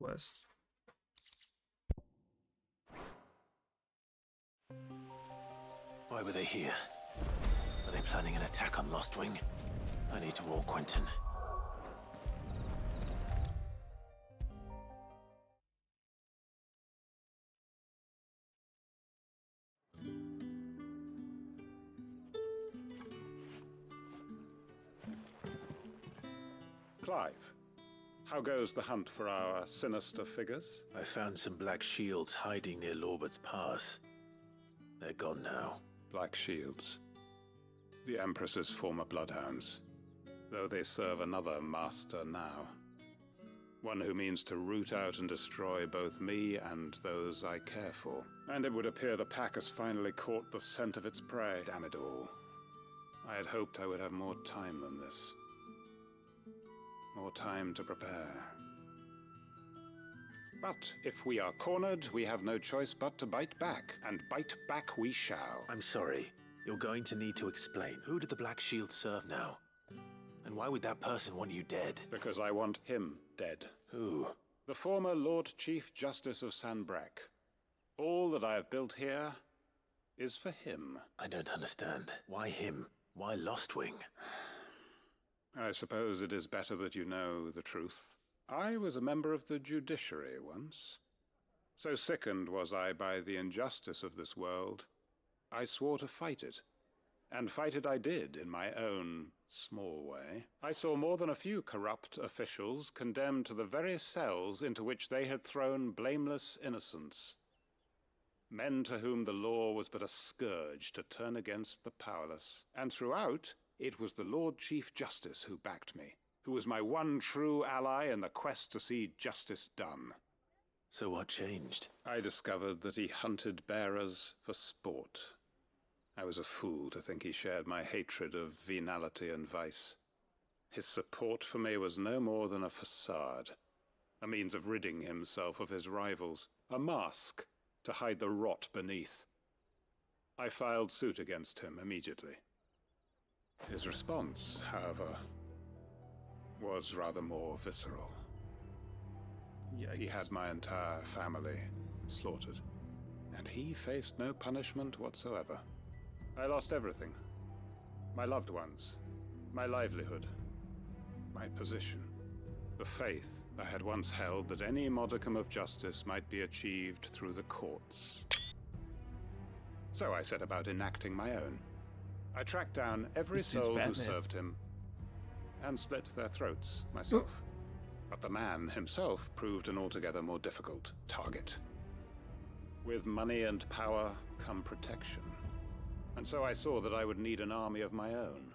quest. Why were they here? Are they planning an attack on Lostwing? I need to warn Quentin. Clive, how goes the hunt for our sinister figures? I found some black shields hiding near Lorbert's Pass. They're gone now. Black Shields. The Empress's former bloodhounds, though they serve another master now. One who means to root out and destroy both me and those I care for. And it would appear the pack has finally caught the scent of its prey. Damn it all. I had hoped I would have more time than this. More time to prepare. But if we are cornered, we have no choice but to bite back, and bite back we shall. I'm sorry. You're going to need to explain. Who did the Black Shield serve now? And why would that person want you dead? Because I want him dead. Who? The former Lord Chief Justice of Sanbreque. All that I have built here is for him. I don't understand. Why him? Why Lostwing? I suppose it is better that you know the truth. I was a member of the judiciary once. So sickened was I by the injustice of this world, I swore to fight it. And fight it I did, in my own small way. I saw more than a few corrupt officials condemned to the very cells into which they had thrown blameless innocents. Men to whom the law was but a scourge to turn against the powerless. And throughout, it was the Lord Chief Justice who backed me, who was my one true ally in the quest to see justice done. So what changed? I discovered that he hunted bearers for sport. I was a fool to think he shared my hatred of venality and vice. His support for me was no more than a facade, a means of ridding himself of his rivals, a mask to hide the rot beneath. I filed suit against him immediately. His response, however, was rather more visceral. Yikes. He had my entire family slaughtered, and he faced no punishment whatsoever. I lost everything. My loved ones, my livelihood, my position, the faith I had once held that any modicum of justice might be achieved through the courts. So I set about enacting my own. I tracked down every This dude's soul who Batman. served him, and slit their throats myself. But the man himself proved an altogether more difficult target. With money and power come protection. And so I saw that I would need an army of my own.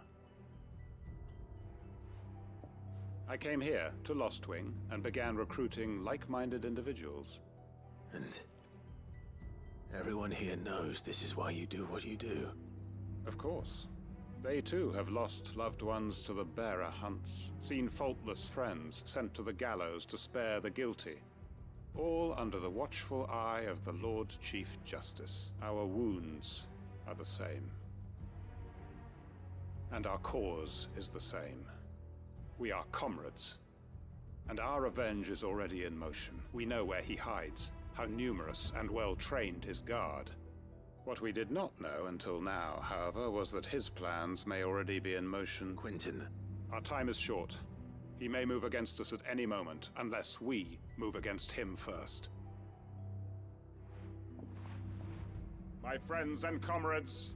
I came here to Lostwing and began recruiting like-minded individuals. And everyone here knows this is why you do what you do. Of course. They too have lost loved ones to the bearer hunts, seen faultless friends sent to the gallows to spare the guilty. All under the watchful eye of the Lord Chief Justice. Our wounds are the same. And our cause is the same. We are comrades. And our revenge is already in motion. We know where he hides, how numerous and well-trained his guard. What we did not know until now, however, was that his plans may already be in motion. Quentin. Our time is short. He may move against us at any moment, unless we move against him first. My friends and comrades,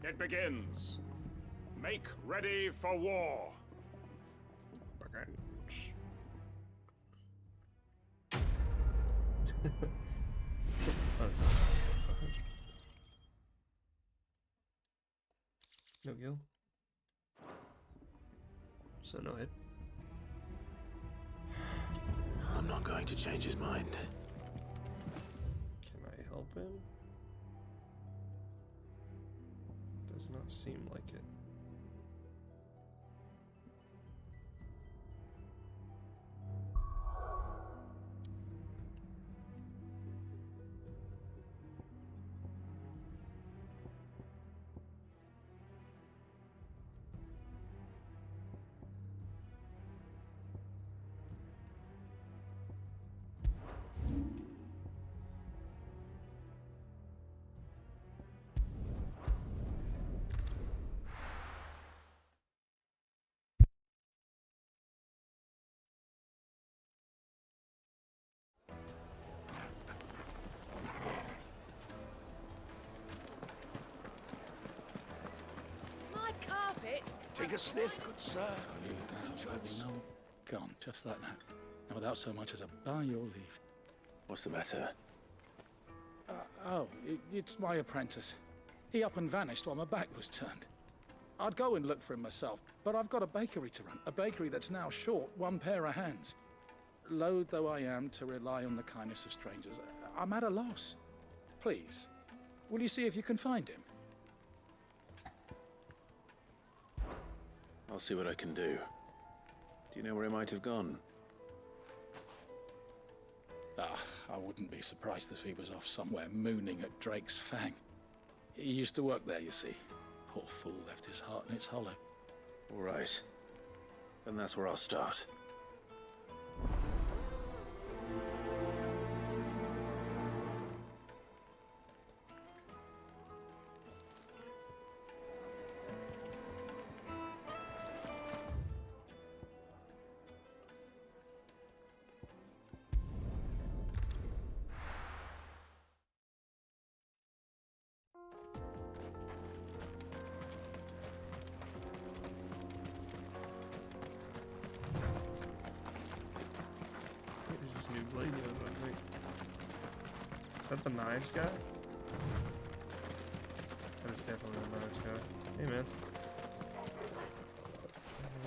it begins. Make ready for war. No go. So no hit. I'm not going to change his mind. Can I help him? Does not seem like it. a sniff, good sir? No, gone, just like that. And without so much as a by your leave. What's the matter? It's my apprentice. He up and vanished while my back was turned. I'd go and look for him myself, but I've got a bakery to run. A bakery that's now short one pair of hands. Loath though I am to rely on the kindness of strangers, I'm at a loss. Please, will you see if you can find him? I'll see what I can do. Do you know where he might have gone? I wouldn't be surprised if he was off somewhere mooning at Drake's Fang. He used to work there, you see. Poor fool left his heart in its hollow. All right. Then that's where I'll start. There's this new blade the other one, wait. Is that the knives guy? That is definitely the knives guy. Hey man.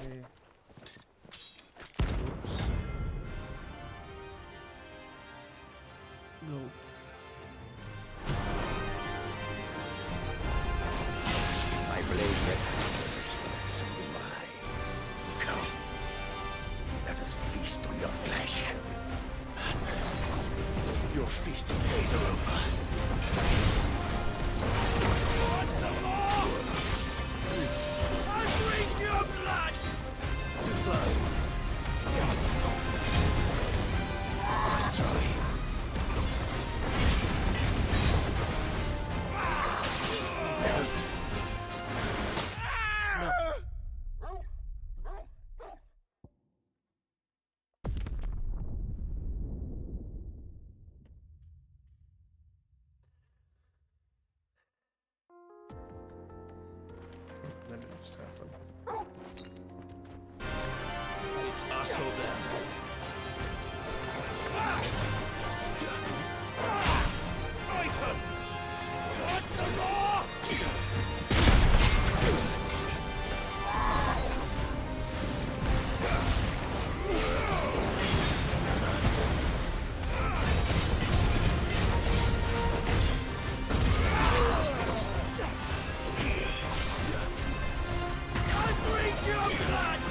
Hey. Oops. No. My blade recovers, but so do I. Come. Let us feast on your flesh. Your feasting days are over. Want some more? I drink your blood! Too slow. Nice try. That didn't just happen. It's us or them. Titan! Want some more? I drink your blood!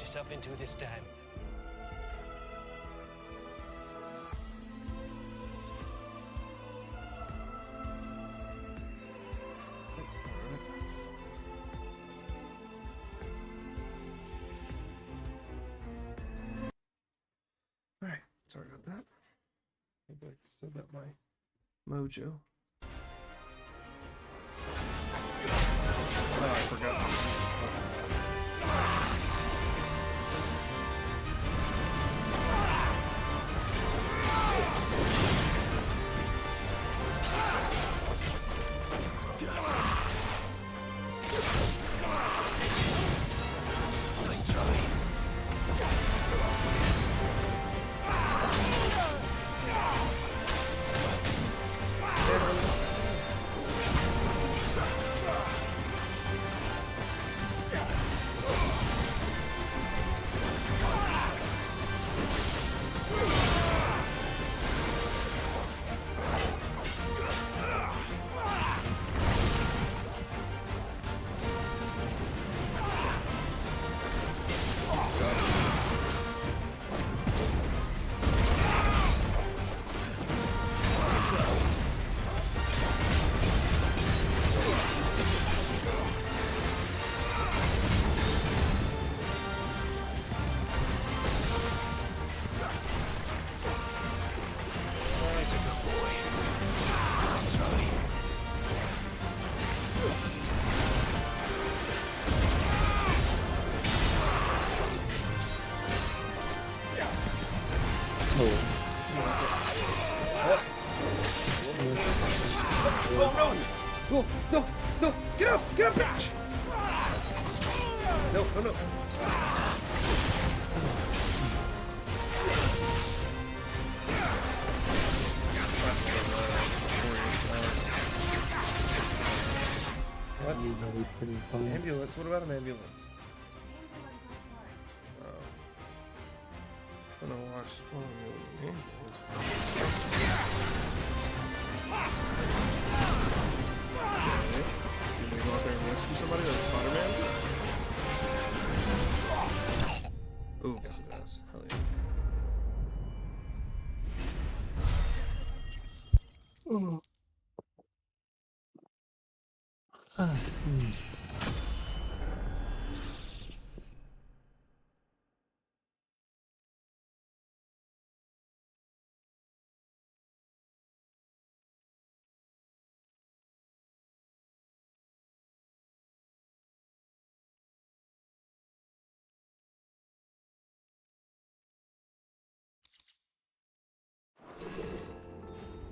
yourself into this time. Alright, sorry about that. Maybe I still got my mojo. Oh, I forgot. Nice try. No, no, no! Get up! Get up, bitch! No, no, no. What? Ambulance? What about an ambulance? I'm gonna watch an ambulance. Did we go out there and rescue somebody like Spider-Man? Ooh, got his ass. Hell yeah. Ooh.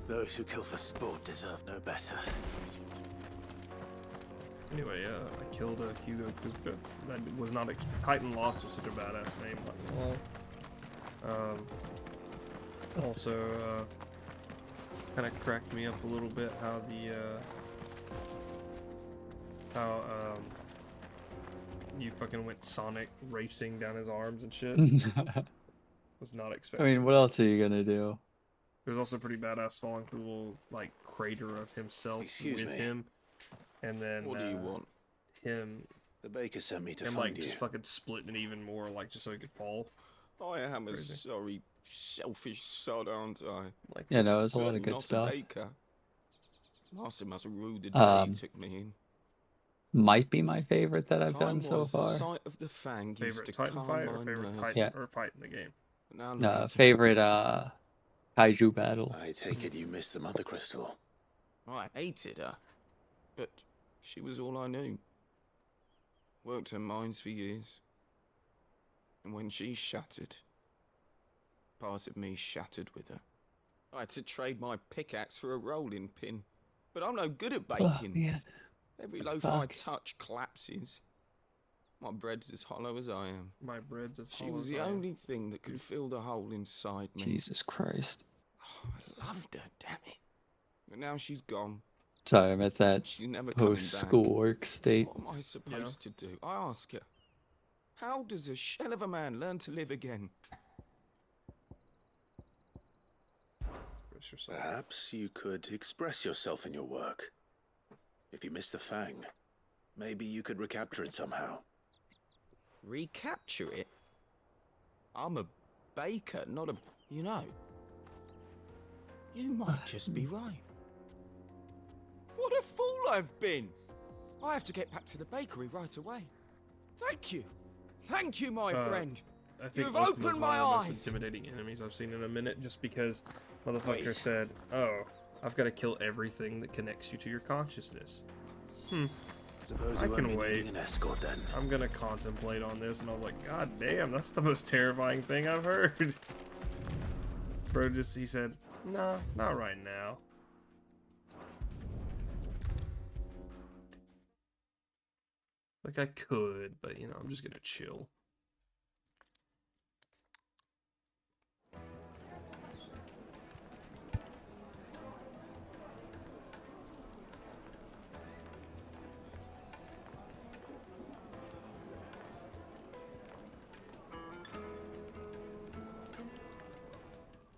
Those who kill for sport deserve no better. Anyway, I killed Hugo Kupka. That was not Titan Lost was such a badass name. Also, kind of cracked me up a little bit how you fucking went Sonic racing down his arms and shit. Was not I expecting. mean, what else are you gonna do? It was also pretty badass falling through the little like crater of himself Excuse with me. him, and then What do you want? Him. The baker sent me to him, find like you. just fucking splitting it even more, like just so he could fall. I am a Crazy. sorry, selfish sod, aren't I? Like, Yeah, no, it was a lot of Certainly good not stuff. A baker. Master must have ruled the day he took me in. Might be my favorite that I've Time done so was the far. sight of the fang used Favorite to Titan calm fight my or favorite nerves. Titan Yeah. or fight in the game? But now look No, at it. favorite kaiju battle. I take it you missed the mother crystal. I hated her, but she was all I knew. Worked her mines for years. And when she shattered, part of me shattered with her. I had to trade my pickaxe for a rolling pin. But I'm no good at baking. man. Every loaf I Fuck. touch collapses. My bread's as hollow as I am. My bread's as She hollow was as the I am. only thing that could fill the hole inside me. Jesus Christ. I loved her, damn it. But now she's gone. Sorry, I'm at that She's never coming back. post-school work state. What am I supposed to do? I ask her. How does a shell of a man learn to live again? Perhaps you could express yourself in your work. If you miss the fang, maybe you could recapture it somehow. Recapture it? I'm a baker, not a... You know, you might just be right. What a fool I've been! I have to get back to the bakery right away. Thank you. Thank you, my friend. I think You've Ultima's opened one my of the most eyes. intimidating enemies I've seen in a minute, just because motherfucker Wait. said, "Oh, I've got to kill everything that connects you to your consciousness." Suppose I you won't can be wait. needing an escort then. I'm gonna contemplate on this, and I was like, God damn, that's the most terrifying thing I've heard. Bro, he said, "No, not right now." Like I could, but you know, I'm just gonna chill.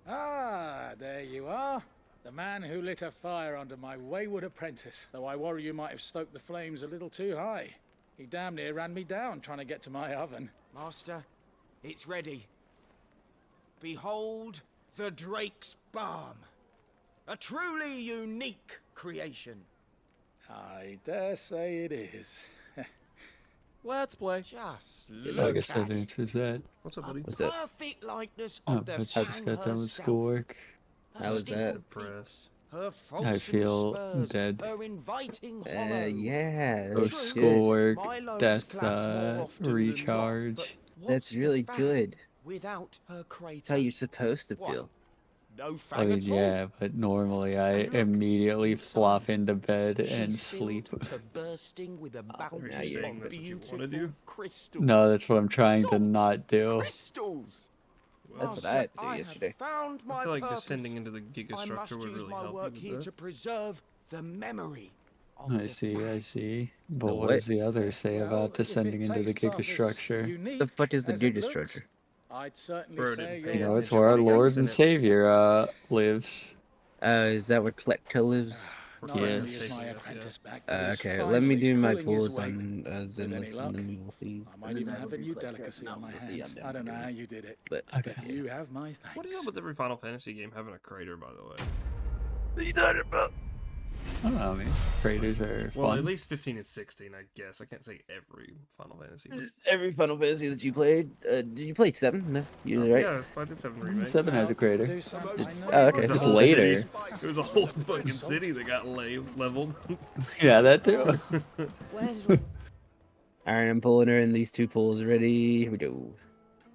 Ah, there you are. The man who lit a fire under my wayward apprentice. Though I worry you might have stoked the flames a little too high. He damn near ran me down trying to get to my oven. Master, it's ready. Behold the Drake's Balm. A truly unique creation. I dare say it is. Let's play. Just Like I look said, at it. it's that. What's up, buddy? What's up? Perfect likeness Oh, of the I just got done with herself. schoolwork. Her How was steep that? peaks, her I falchion feel spurs, dead. her inviting hollow. Yeah, Oh, that's good. schoolwork, My loaves death, collapse more often than not, recharge. but That's what's the really fang good. Without her That's crater. how you're supposed to What? feel. No I fang mean, at all. yeah, but normally I And look, immediately inside, flop into bed she's and filled sleep. to bursting with a bounty now you're of saying that's what you beautiful wanna do? crystals. No, that's what I'm trying to Salt not do. crystals. That's what I Master, had to do I yesterday. have found my I feel like purpose. descending into the I gigastructure must would use really my help work you here with to that. preserve the memory of I the see, I fang. see. But The what what? does the others say Well, about if it descending into the tastes half as gigastructure? unique The fuck is the as it Giga looks, structure? I'd certainly Bro say didn't you're pay You know, on it's the where our right Lord and Sentence. Savior lives. Is that where Klepka lives? Not only Yes. is my Yes, apprentice back, but he's Okay, let me finally do my pulling his pulls weight. on With any Zenless, luck, and then we will see. I might even have a new delicacy on my hands. I don't know how you did it, But Okay. but you have my thanks. What is up with every Final Fantasy game having a crater, by the way? what are you talking about? I don't know, I mean, craters are Well, fun. at least 15 and 16, I guess. I can't say every Final Fantasy. But... Every Final Fantasy that you played, did you play 7? No, you did, right? Yeah, I did 7 remake. 7 had a crater. Do something. I know Oh, It okay. was a It's whole later. City. It was a whole fucking city that got leveled. Yeah, that too. Where did we... Alright, I'm pulling her in these 2 pulls. Ready? Here we go.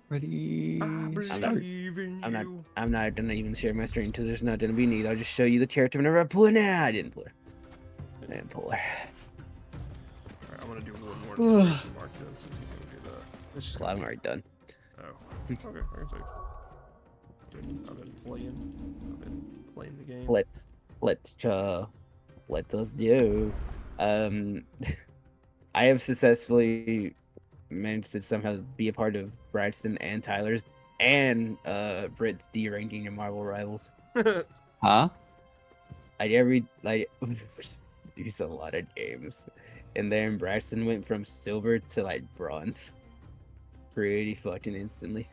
Ready, start. I'm not gonna even share my screen because there's not gonna be need. I'll just show you the character whenever I pull her. Nah, I didn't pull her. I didn't pull her. Alright, I'm gonna do one more to Mark then, since he's gonna do that. It's just Well, I'm already done. Oh. Okay, I can say. I've been playing the game. Let us go. I have successfully managed to somehow be a part of Braxton and Tyler's and Britt's D ranking in Marvel Rivals. Huh? I use a lot of games, and then Braxton went from silver to like bronze, pretty fucking instantly.